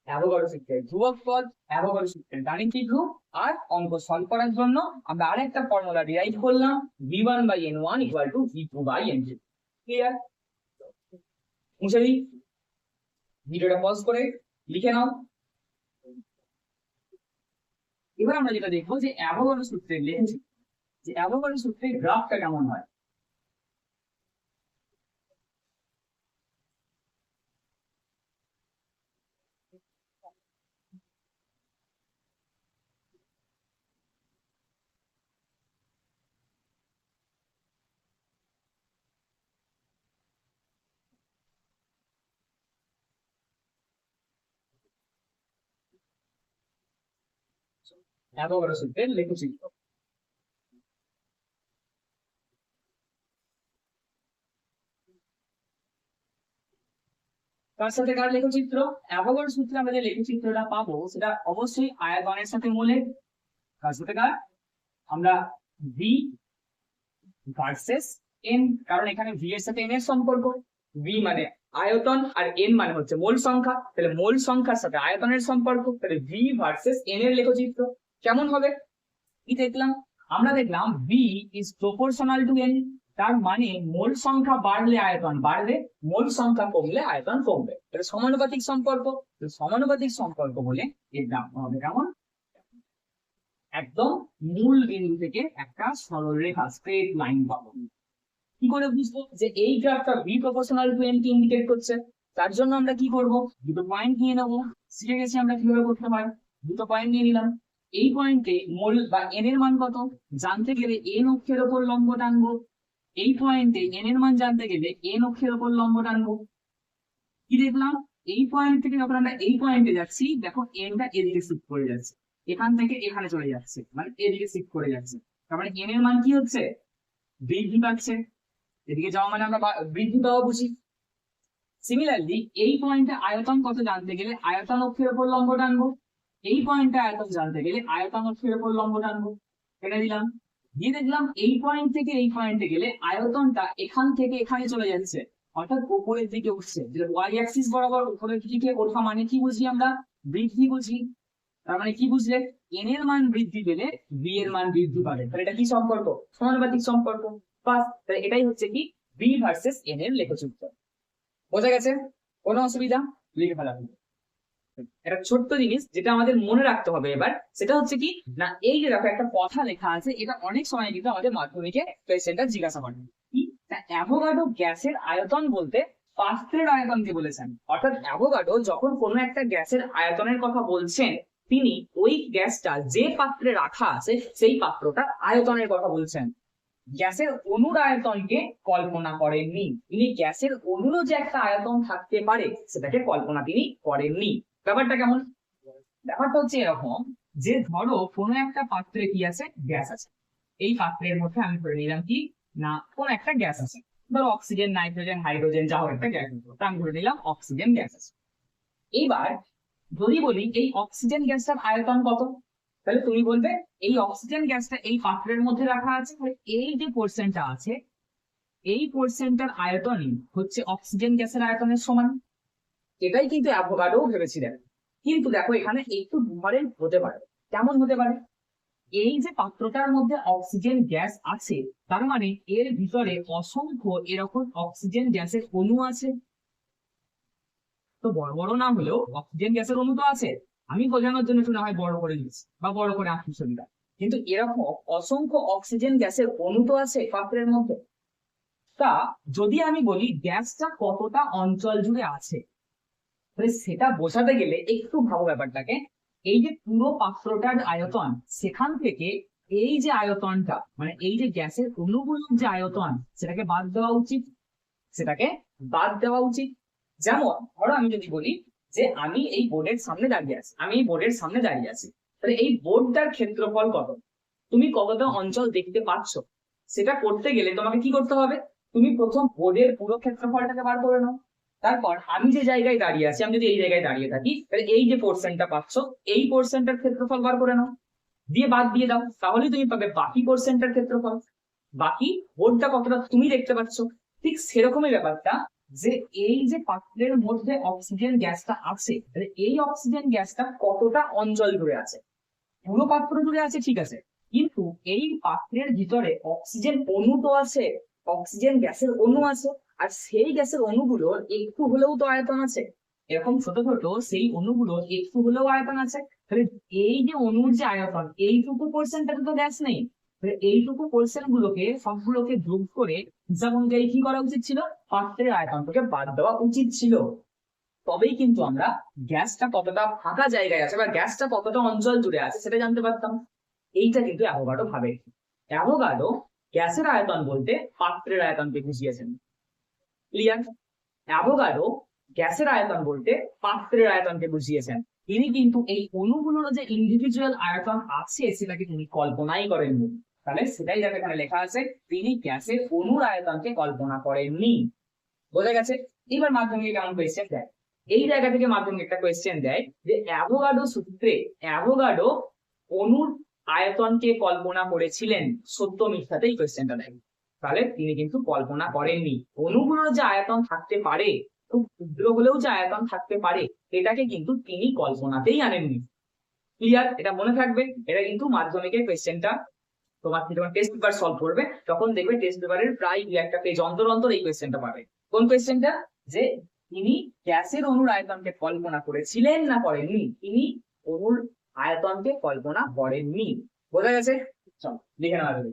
A: অ্যাভোগাড্রো সূত্রের ধ্রুবক পদ, অ্যাভোগাড্রো সূত্রের গাণিতিক রূপ। আর অঙ্ক সলভ করার জন্য আমরা আরেকটা ফর্মুলা ডিরাইভ করলাম, V1 by N1 equal to V2 by N2। Clear, মুছে দিই, ভিডিওটা পজ করে লিখে নাও। এবার আমরা যেটা দেখবো যে অ্যাভোগাড্রো সূত্রের লিখেছি, যে অ্যাভোগাড্রো সূত্রের গ্রাফটা কেমন হয়। অ্যাভোগাড্রো সূত্রের লেখচিত্র, তার সাথে কার লেখচিত্র, অ্যাভোগাড্রো সূত্রে আমরা যে লেখচিত্রটা পাবো সেটা অবশ্যই আয়তনের সাথে মূলের, কার সাথে কার, আমরা V ভার্সেস N, কারণ এখানে V এর সাথে N এর সম্পর্ক, V মানে আয়তন আর N মানে হচ্ছে মোল সংখ্যা, তাহলে মোল সংখ্যার সাথে আয়তনের সম্পর্ক, তাহলে V ভার্সেস N এর লেখচিত্র কেমন হবে, কি দেখলাম, আমরা দেখলাম V is proportional to N, তার মানে মোল সংখ্যা বাড়লে আয়তন বাড়বে, মোল সংখ্যা কমলে আয়তন কমবে, এটা সমানুপাতিক সম্পর্ক। সমানুপাতিক সম্পর্ক বলে এর নাম হবে কেমন, একদম মূল বিন্দু থেকে একটা সরলরেখা স্ট্রেট লাইন পাবো। কি করে বুঝবো যে এই গ্রাফটা V proportional to N K indicate করছে, তার জন্য আমরা কি করব, দুটো পয়েন্ট নিয়ে নেবো, শিখে গেছি আমরা কিভাবে করতে পারি। দুটো পয়েন্ট নিয়ে নিলাম, এই পয়েন্টে মোল বা N এর মান কত জানতে গেলে N অক্ষের উপর লম্ব টানবো, এই পয়েন্টে N এর মান জানতে গেলে N অক্ষের উপর লম্ব টানবো। কি দেখলাম, এই পয়েন্ট থেকে যখন আমরা এই পয়েন্টে যাচ্ছি, দেখো Nটা এদিকে শিফট করে যাচ্ছে, এখান থেকে এখানে চলে যাচ্ছে, মানে এদিকে শিফট করে যাচ্ছে। তার মানে n এর মান কি হচ্ছে, বৃদ্ধি পাচ্ছে। এদিকে যাওয়া মানে আমরা বৃদ্ধি পাওয়া বুঝি। সিমিলারলি এই পয়েন্টে আয়তন কত জানতে গেলে আয়তন অক্ষের উপর লম্ব টানবো, এই পয়েন্টে আয়তন জানতে গেলে আয়তন অক্ষের উপর লম্ব টানবো। এটা দিলাম, দিয়ে দেখলাম এই পয়েন্ট থেকে এই পয়েন্টে গেলে আয়তনটা এখান থেকে এখানে চলে যাচ্ছে, অর্থাৎ উপরের দিকে উঠছে। যেটা ওয়াই অ্যাক্সিস বরাবর উপরের দিকে ওঠা মানে কি বুঝি আমরা, বৃদ্ধি বুঝি। তার মানে কি বুঝলে, n এর মান বৃদ্ধি পেলে v এর মান বৃদ্ধি পাবে। তাহলে এটা কি সম্পর্ক, সমানুপাতিক সম্পর্ক। বাস, তাহলে এটাই হচ্ছে কি v ভার্সেস n এর লেখচিত্র। বোঝা গেছে? কোনো অসুবিধা? লিখে ফেলা হলো। একটা ছোট্ট জিনিস যেটা আমাদের মনে রাখতে হবে এবার, সেটা হচ্ছে কি না, এই যে দেখো একটা কথা লেখা আছে, এটা অনেক সময় কিন্তু আমাদের মাধ্যমিকে কোয়েশ্চেনটা জিজ্ঞাসা করে কি না, অ্যাভোগাড্রো গ্যাসের আয়তন বলতে পাত্রের আয়তনকে বলেছেন। অর্থাৎ অ্যাভোগাড্রো যখন কোনো একটা গ্যাসের আয়তনের কথা বলছেন, তিনি ওই গ্যাসটা যে পাত্রে রাখা আছে সেই পাত্রটার আয়তনের কথা বলছেন, গ্যাসের অণুর আয়তনকে কল্পনা করেননি। তিনি গ্যাসের অণুরও যে একটা আয়তন থাকতে পারে সেটাকে কল্পনা তিনি করেননি। ব্যাপারটা কেমন, ব্যাপারটা হচ্ছে এরকম যে ধরো কোনো একটা পাত্রে কি আছে, গ্যাস আছে। এই পাত্রের মধ্যে আমি ধরে নিলাম কি না কোন একটা গ্যাস আছে, ধরো অক্সিজেন, নাইট্রোজেন, হাইড্রোজেন, যা হোক একটা গ্যাস, আমি ধরে নিলাম অক্সিজেন গ্যাস আছে। এইবার যদি বলি এই অক্সিজেন গ্যাসটার আয়তন কত, তাহলে তুমি বলবে এই অক্সিজেন গ্যাসটা এই পাত্রের মধ্যে রাখা আছে, এই যে পোর্শনটা আছে এই পোর্শনটার আয়তনই হচ্ছে অক্সিজেন গ্যাসের আয়তনের সমান। এটাই কিন্তু অ্যাভোগাড্রো ভেবেছিলেন। কিন্তু দেখো এখানে একটু ডিফারেন্ট হতে পারে। কেমন হতে পারে, এই যে পাত্রটার মধ্যে অক্সিজেন গ্যাস আছে, তার মানে এর ভিতরে অসংখ্য এরকম অক্সিজেন গ্যাসের অণু আছে। তো বড় বড় না হলেও অক্সিজেন গ্যাসের অণু তো আছে। আমি বোঝানোর জন্য একটু না হয় বড় করে দিচ্ছি বা বড় করে আঁকি ছবিটা, কিন্তু এরকম অসংখ্য অক্সিজেন গ্যাসের অণু তো আছে পাত্রের মধ্যে। তা যদি আমি বলি গ্যাসটা কতটা অঞ্চল জুড়ে আছে, তাহলে সেটা বোঝাতে গেলে একটু ভাবো ব্যাপারটাকে। এই যে পুরো পাত্রটার আয়তন, সেখান থেকে এই যে আয়তনটা মানে এই যে গ্যাসের অণুগুলোর যে আয়তন, সেটাকে বাদ দেওয়া উচিত, সেটাকে বাদ দেওয়া উচিত। যেমন ধরো আমি যদি বলি যে আমি এই বোর্ডের সামনে দাঁড়িয়ে আছি, আমি এই বোর্ডের সামনে দাঁড়িয়ে আছি, তাহলে এই বোর্ডটার ক্ষেত্রফল কত, তুমি কতটা অঞ্চল দেখতে পাচ্ছ, সেটা করতে গেলে তোমাকে কি করতে হবে, তুমি প্রথম বোর্ডের পুরো ক্ষেত্রফলটাকে বার করে নাও। তারপর আমি যে জায়গায় দাঁড়িয়ে আছি, আমি যদি এই জায়গায় দাঁড়িয়ে থাকি, তাহলে এই যে পোর্শনটা পাচ্ছ এই পোর্শনটার ক্ষেত্রফল বার করে নাও, দিয়ে বাদ দিয়ে দাও, তাহলেই তুমি পাবে বাকি পোর্শনটার ক্ষেত্রফল। বাকি বোর্ডটা কতটা তুমি দেখতে পাচ্ছ। ঠিক সেরকমই ব্যাপারটা, যে এই যে পাত্রের মধ্যে অক্সিজেন গ্যাসটা আছে, এই অক্সিজেন গ্যাসটা কতটা অঞ্চল জুড়ে আছে, পুরো পাত্র জুড়ে আছে ঠিক আছে, কিন্তু এই পাত্রের ভিতরে অক্সিজেন অণু তো আছে, অক্সিজেন গ্যাসের অণু আছে, আর সেই গ্যাসের অণুগুলোর একটু হলেও তো আয়তন আছে। এরকম ছোট ছোট সেই অণুগুলোর একটু হলেও আয়তন আছে। তাহলে এই যে অণুর যে আয়তন, এইটুকু পোর্শনটাতে তো গ্যাস নেই, এইটুকু পোর্শন গুলোকে সবগুলোকে যোগ করে হিসাব অনুযায়ী কি করা উচিত ছিল, পাত্রের আয়তনটাকে বাদ দেওয়া উচিত ছিল। তবেই কিন্তু আমরা গ্যাসটা কতটা ফাঁকা জায়গায় আছে বা গ্যাসটা কতটা অঞ্চল জুড়ে আছে সেটা জানতে পারতাম। এইটা কিন্তু অ্যাভোগাড্রো ভাবে। অ্যাভোগাড্রো গ্যাসের আয়তন বলতে পাত্রের আয়তনকে বুঝিয়েছেন। ক্লিয়ার? অ্যাভোগাড্রো গ্যাসের আয়তন বলতে পাত্রের আয়তনকে বুঝিয়েছেন। তিনি কিন্তু এই অণুগুলোর যে ইন্ডিভিজুয়াল আয়তন আছে সেটাকে তিনি কল্পনাই করেননি। তাহলে সেটাই যাতে এখানে লেখা আছে, তিনি গ্যাসের অণুর আয়তনকে কল্পনা করেননি। বোঝা গেছে? এবার মাধ্যমিকে কেমন কোয়েশ্চেন দেয়, এই জায়গা থেকে মাধ্যমিক একটা কোয়েশ্চেন দেয় যে অ্যাভোগাড্রো সূত্রে অ্যাভোগাড্রো অণুর আয়তনকে কল্পনা করেছিলেন, সত্য মিথ্যাতেই কোয়েশ্চেনটা দেয়। তাহলে তিনি কিন্তু কল্পনা করেননি। অণুগুলোর যে আয়তন থাকতে পারে, খুব ক্ষুদ্র হলেও যে আয়তন থাকতে পারে, এটাকে কিন্তু তিনি কল্পনাতেই আনেননি। ক্লিয়ার? এটা মনে থাকবে। এটা কিন্তু মাধ্যমিকের কোয়েশ্চেনটা তোমার যখন টেস্ট পেপার সলভ করবে তখন দেখবে টেস্ট পেপারের প্রায় দু একটা পেজ অন্তর অন্তর এই কোয়েশ্চেনটা পাবে। কোন কোয়েশ্চেনটা, যে তিনি গ্যাসের অণুর আয়তনকে কল্পনা করেছিলেন না করেননি, তিনি অণুর আয়তনকে কল্পনা করেননি। বোঝা গেছে? চলো লিখে নেওয়া যাবে।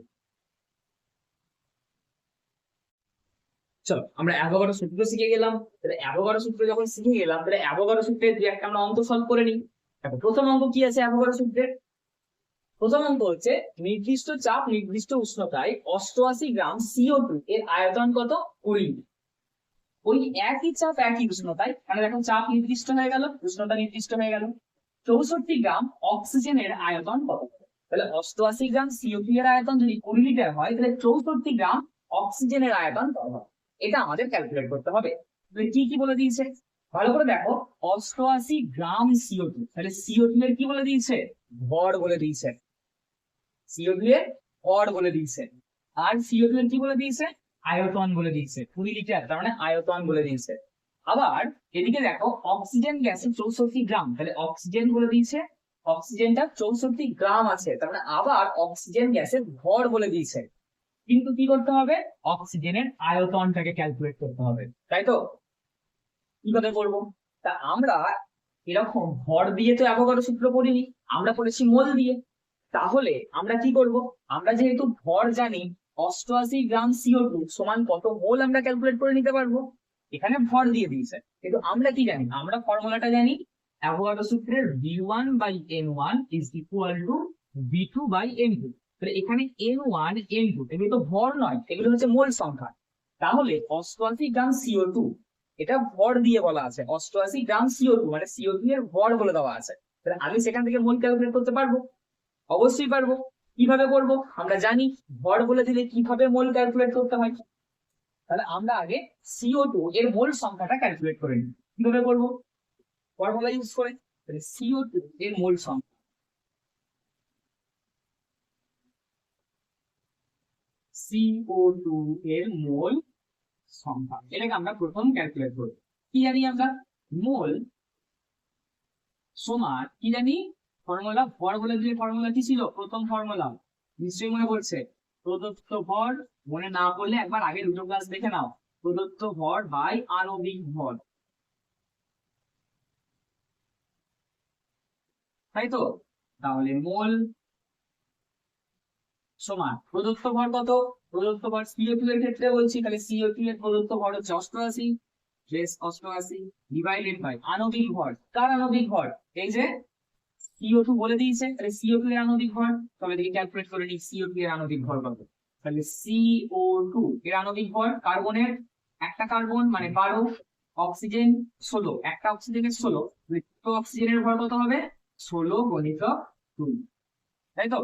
A: চলো আমরা অ্যাভোগাড্রো সূত্র শিখে গেলাম। তাহলে অ্যাভোগাড্রো সূত্র যখন শিখে গেলাম, তাহলে অ্যাভোগাড্রো সূত্রের দু একটা আমরা অঙ্ক সলভ করে নিই। দেখো প্রথম অঙ্ক কি আছে অ্যাভোগাড্রো সূত্রের, প্রথম অঙ্ক হচ্ছে নির্দিষ্ট চাপ নির্দিষ্ট উষ্ণতায় 88 গ্রাম CO2 এর আয়তন কত, 20। ওই একই চাপ একই উষ্ণতায়, মানে দেখো চাপ নির্দিষ্ট হয়ে গেল, উষ্ণতা নির্দিষ্ট হয়ে গেল, 64 গ্রাম অক্সিজেনের আয়তন কত। তাহলে 88 গ্রাম CO2 এর আয়তন যদি 20 লিটার হয় তাহলে 64 গ্রাম অক্সিজেনের আয়তন কত হবে, এটা আমাদের ক্যালকুলেট করতে হবে। তাহলে কি কি বলে দিয়েছে ভালো করে দেখো, 88 গ্রাম CO2, তাহলে CO2 এর কি বলে দিয়েছে, ভর বলে দিয়েছে, CO2 এর ভর বলে দিয়েছে। আর CO2 এর কি বলে দিয়েছে, আয়তন বলে দিয়েছে, 20 লিটার, তার মানে আয়তন বলে দিয়েছে। আবার এদিকে দেখো অক্সিজেন গ্যাসে 64 গ্রাম, তাহলে অক্সিজেন বলে দিয়েছে, অক্সিজেনটা 64 গ্রাম আছে, তার মানে আবার অক্সিজেন গ্যাসের ভর বলে দিয়েছে। কিন্তু কি করতে হবে, অক্সিজেনের আয়তনটাকে ক্যালকুলেট করতে হবে, তাই তো? কিভাবে করবো, তা আমরা এরকম ভর দিয়ে তো অ্যাভোগাড্রো সূত্র পড়িনি, আমরা পড়েছি মোল দিয়ে। তাহলে আমরা কি করব, আমরা যেহেতু ভর জানি 88 গ্রাম CO2 সমান কত মোল, আমরা ক্যালকুলেট করে নিতে পারবো। এখানে ভর দিয়ে দিয়েছে, কিন্তু আমরা কি জানি, আমরা ফর্মুলাটা জানি, অ্যাভোগাড্রো সূত্রের V1/N1 is equal two V2/N2। তাহলে এখানে N1 N2 এগুলো তো ভর নয়, এগুলো হচ্ছে মোল সংখ্যা। তাহলে 88 গ্রাম CO2 এটা ভর দিয়ে বলা আছে, 88 গ্রাম CO2 মানে CO2 এর ভর বলে দেওয়া আছে। তাহলে আমি সেখান থেকে মোল ক্যালকুলেট করতে পারবো, অবশ্যই পারবো। কিভাবে করব, আমরা জানি ভর বলে দিলে কিভাবে মোল ক্যালকুলেট করতে হয়। তাহলে আমরা আগে CO2 এর মোল সংখ্যাটা ক্যালকুলেট করে নিই। কিভাবে করব, ফর্মুলা ইউজ করে। তাহলে CO2 এর মোল সংখ্যা, CO2 এর মোল সংখ্যা, এটাকে আমরা প্রথম ক্যালকুলেট করব। কি জানি আমরা, মোল সমান কি জানি, ফর্মুলা, ভর বলে দিলে ফর্মুলা কি ছিল, প্রথম ফর্মুলা নিশ্চয়ই মনে পড়ছে, প্রদত্ত ভর, মনে না পড়লে একবার আগে দুটো ক্লাস দেখে নাও, প্রদত্ত ভর বাই আণবিক ভর, তাই তো? তাহলে মোল সমান প্রদত্ত ভর কত, প্রদত্ত ভর CO2 এর ক্ষেত্রে বলছি, তাহলে CO2 এর প্রদত্ত ভর হচ্ছে 88, 88 ডিভাইডেড বাই আণবিক ভর, কার আণবিক ভর, এই যে CO2 বলে দিয়েছে, তাহলে CO2 এর আণবিক ভর, তবে দেখি ক্যালকুলেট করে নিই CO2 এর আণবিক ভর কত। তাহলে CO2 এর আণবিক ভর, কার্বনের একটা কার্বন মানে 12, অক্সিজেন 16, একটা অক্সিজেনের 16, দুটো অক্সিজেনের ভর কত হবে, 16 গুণিতক 2, তাই তো?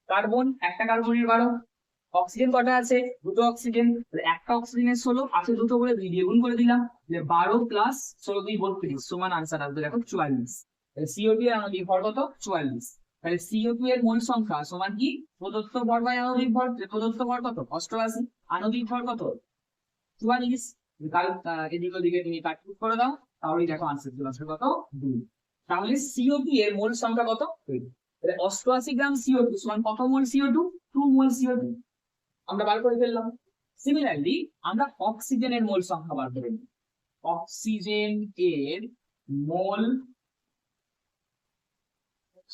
A: কার্বন একটা কার্বনের 12, অক্সিজেন কটা আছে, দুটো অক্সিজেন, একটা অক্সিজেনের 16 আছে দুটো করে 2 দিয়ে গুণ করে দিলাম, 12 প্লাস 16 2 32 সমান আনসার আসবে দেখো 44। CO2 এর আণবিক ভর কত, 44। তাহলে CO2 এর মোল সংখ্যা সমান কি, প্রদত্ত ভর বাই আণবিক ভর, প্রদত্ত ভর কত 88, আণবিক ভর কত 44। এদিক ওদিকে তুমি কাটকুট করে দাও, তাহলেই দেখো আনসার চলে আসবে কত 2। তাহলে CO2 এর মোল সংখ্যা কত, তাহলে 88 গ্রাম CO2 সমান কত মোল CO2, 2 মোল CO2 আমরা বার করে ফেললাম। সিমিলারলি আমরা অক্সিজেনের মোল সংখ্যা বার করে নিই, অক্সিজেন এর মোল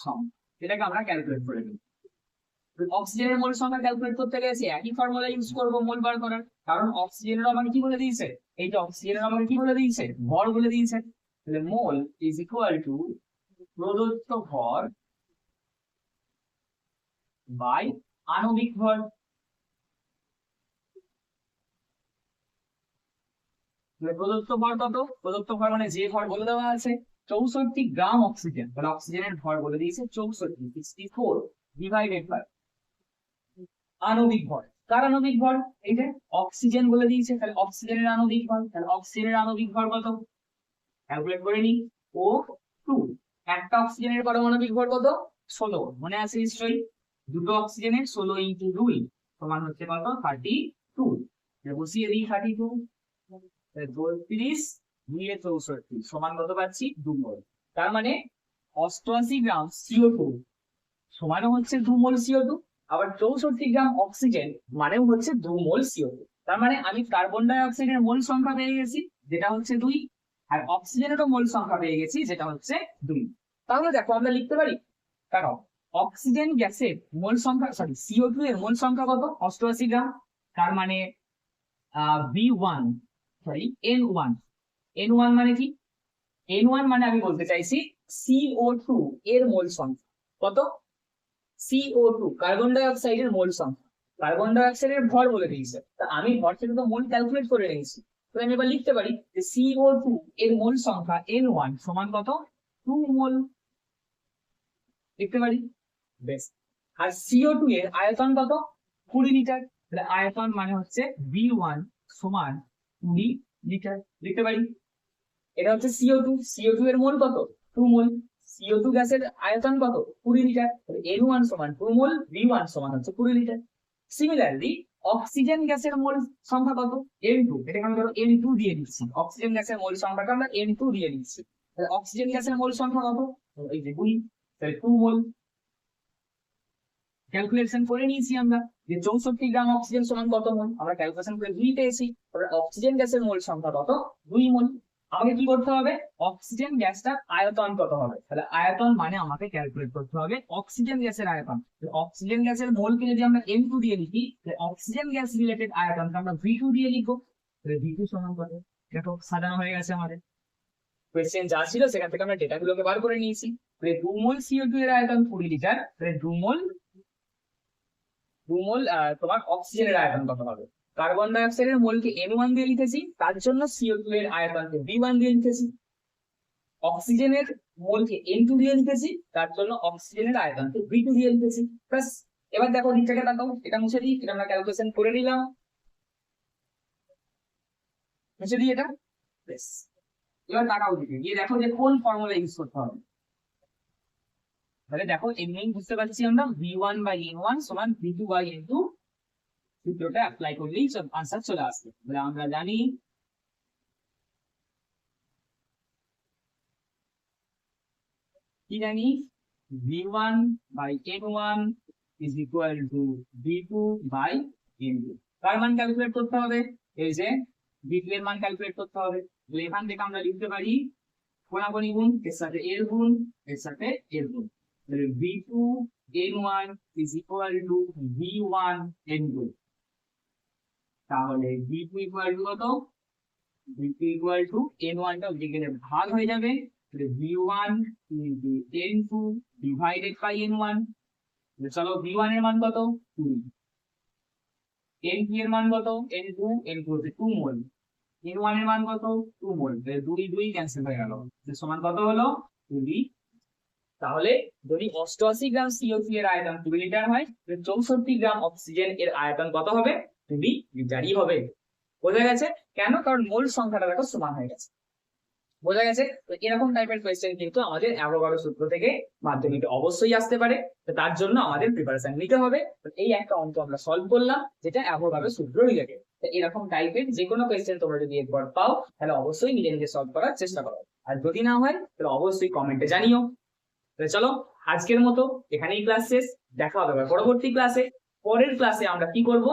A: সংখ্যা, এটাকে আমরা ক্যালকুলেট করে নিই। অক্সিজেনের মোল সংখ্যা ক্যালকুলেট করতে গেলে একই ফর্মুলা ইউজ করব মোল বার করার, কারণ অক্সিজেনের আমাকে কি বলে দিয়েছে, এই যে অক্সিজেনের আমাকে কি বলে দিয়েছে, ভর বলে দিয়েছে। তাহলে মোল ইজ ইকুয়াল টু প্রদত্ত ভর বাই আণবিক ভর। প্রদত্ত ভর কত, প্রদত্ত ভর মানে যে ভর বলে দেওয়া আছে 64 গ্রাম অক্সিজেন, তাহলে অক্সিজেনের ভর বলে দিয়েছে 64, 64 ডিভাইডেড বাই আণবিক ভর, কার আণবিক ভর, এই যে অক্সিজেন বলে দিয়েছে, তাহলে অক্সিজেনের আণবিক ভর, তাহলে অক্সিজেনের আণবিক ভর কত ক্যালকুলেট করে নি, ও 2, একটা অক্সিজেনের পারমাণবিক ভর কত 16, মনে আছে নিশ্চয়ই, দুটো অক্সিজেনের 16 ইন্টু 2 সমান হচ্ছে কত 32, বসিয়ে দিই 32, 32 দুইয়ে 64 সমান কত পাচ্ছি 2 মোল। তার মানে 88 গ্রাম CO2 সমানও হচ্ছে 2 মোল CO2, আবার 64 গ্রাম অক্সিজেন মানেও হচ্ছে 2 মোল CO2। তার মানে আমি কার্বন ডাই অক্সাইডের মোল সংখ্যা পেয়ে গেছি যেটা হচ্ছে 2, আর অক্সিজেনেরও মোল সংখ্যা পেয়ে গেছি যেটা হচ্ছে 2। তাহলে দেখো আমরা লিখতে পারি, কারণ অক্সিজেন গ্যাসের মোল সংখ্যা, সরি CO2 এর মোল সংখ্যা কত 88 গ্রাম, তার মানে V1 সরি N1, N1 মানে কি, N1 মানে আমি বলতে চাইছি CO2 এর মোল সংখ্যা কত, CO2 কার্বন ডাই অক্সাইডের মোল সংখ্যা, কার্বন ডাই অক্সাইডের ভর বলে দিয়েছে, তা আমি ভর থেকে তো মোল ক্যালকুলেট করে নিয়েছি। তো আমি এবার লিখতে পারি যে CO2 এর মোল সংখ্যা N1 সমান কত 2 মোল, লিখতে পারি। বেশ, আর CO2 এর আয়তন কত? 20 লিটার। তাহলে আয়তন মানে হচ্ছে V1 সমান 20 লিটার লিখতে পারি। এটা হচ্ছে CO2 এর মোল কত? 2 মোল। CO2 গ্যাসের আয়তন কত? 20 লিটার। N1 সমান 2 মোল, V1 সমান হচ্ছে 20 লিটার। সিমিলারলি অক্সিজেন গ্যাসের মোল সংখ্যা কত? N2। এটাকে আমি ধরো N2 দিয়ে দিচ্ছি, অক্সিজেন গ্যাসের মোল সংখ্যাটা আমরা N2 দিয়ে দিচ্ছি। তাহলে অক্সিজেন গ্যাসের মোল সংখ্যা কত? এই যে 2, তাহলে 2 মোল। ক্যালকুলেশন করে নিয়েছি আমরা যে 64 গ্রাম অক্সিজেন সমান কত মোল, আমরা ক্যালকুলেশন করে 2 পেয়েছি। অক্সিজেন গ্যাসের মোল সংখ্যা কত? 2 মোল। আমাকে কি করতে হবে? অক্সিজেন গ্যাসটার আয়তন কত হবে? তাহলে আয়তন মানে আমাকে ক্যালকুলেট করতে হবে অক্সিজেন গ্যাসের আয়তন। অক্সিজেন গ্যাসের মোলকে যদি আমরা N2 দিয়ে লিখি, তাহলে অক্সিজেন গ্যাস রিলেটেড আয়তনকে আমরা V2 দিয়ে লিখবো। তাহলে V2 সমান কত? দেখো সাজানো হয়ে গেছে আমাদের। কোয়েশ্চেন যা ছিল সেখান থেকে আমরা ডেটাগুলোকে বার করে নিয়েছি। তাহলে 2 মোল CO2 এর আয়তন 20 লিটার। তাহলে 2 মোল তোমার অক্সিজেনের আয়তন কত হবে? কার্বন ডাই অক্সাইডের মোলকে N1 দিয়ে লিখেছি, তার জন্য CO2 এর আয়তনকে V1 দিয়ে লিখেছি। অক্সিজেনের মোলকে N2 দিয়ে লিখেছি, তার জন্য অক্সিজেনের আয়তনকে V2 দিয়ে লিখেছি। প্লাস এবার দেখো নিচেকে তাকাও, এটা মুছে দিই, এটা আমরা ক্যালকুলেশন করে নিলাম। মুছে দিই এটা। বেশ, এবার তাকাও দিকে গিয়ে দেখো যে কোন ফর্মুলা ইউজ করতে হবে। তাহলে দেখো এমনি বুঝতে পারছি আমরা V1 বাই N1 সমান V2 বাই N2 সূত্রটা অ্যাপ্লাই করলেই সব আনসার চলে আসবে। তাহলে আমরা জানি কি জানি V1 by N1 is equal to V2 by N2। কার মান ক্যালকুলেট করতে হবে? এই যে V2 এর মান ক্যালকুলেট করতে হবে। তাহলে এখান থেকে আমরা লিখতে পারি কোনাকুনি গুণ, এর সাথে এর গুণ, এর সাথে এর গুণ। তাহলে V2 N1 is equal two V1 N2। তাহলে V2 ইকুয়াল টু কত? V2 ইকুয়াল টু N1 টা ওদিকে গেলে ভাগ হয়ে যাবে। তাহলে V1 into N2 divided by N1। চলো V1 এর মান কত? 2। N2 এর মান কত? N2 হচ্ছে 2 মোল। N1 এর মান কত? 2 মোল। তাহলে 2 2 ক্যান্সেল হয়ে গেল। সমান কত হলো? 2। তাহলে যদি 88 গ্রাম CO2 এর আয়তন 2 লিটার হয়, তাহলে 64 গ্রাম অক্সিজেন এর আয়তন কত হবে? 2 লিটারই হবে। বোঝা গেছে কেন? কারণ মোল সংখ্যাটা দেখো সমান হয়ে গেছে। বোঝা গেছে? তো এরকম টাইপের কোয়েশ্চেন কিন্তু আমাদের অ্যাভোগাড্রো সূত্র থেকে মাধ্যমিকে অবশ্যই আসতে পারে। তো তার জন্য আমাদের প্রিপারেশন নিতে হবে। তো এই একটা অঙ্ক আমরা সলভ করলাম যেটা অ্যাভোগাড্রো সূত্র রিলেটেড। তো এরকম টাইপের যে কোনো কোয়েশ্চেন তোমরা যদি একবার পাও, তাহলে অবশ্যই নিজে নিজে সলভ করার চেষ্টা করো। আর যদি না হয় তাহলে অবশ্যই কমেন্টে জানিও। তাহলে চলো আজকের মতো এখানেই ক্লাস শেষ। দেখা হবে পরবর্তী ক্লাসে। পরের ক্লাসে আমরা কি করব?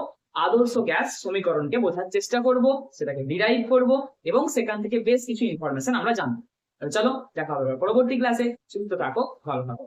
A: আদর্শ গ্যাস সমীকরণকে বোঝার চেষ্টা করব, সেটাকে ডিরাইভ করব এবং সেখান থেকে বেশ কিছু ইনফরমেশন আমরা জানবো। চলো দেখা হবে পরবর্তী ক্লাসে। সুস্থ থাকো, ভালো থাকো।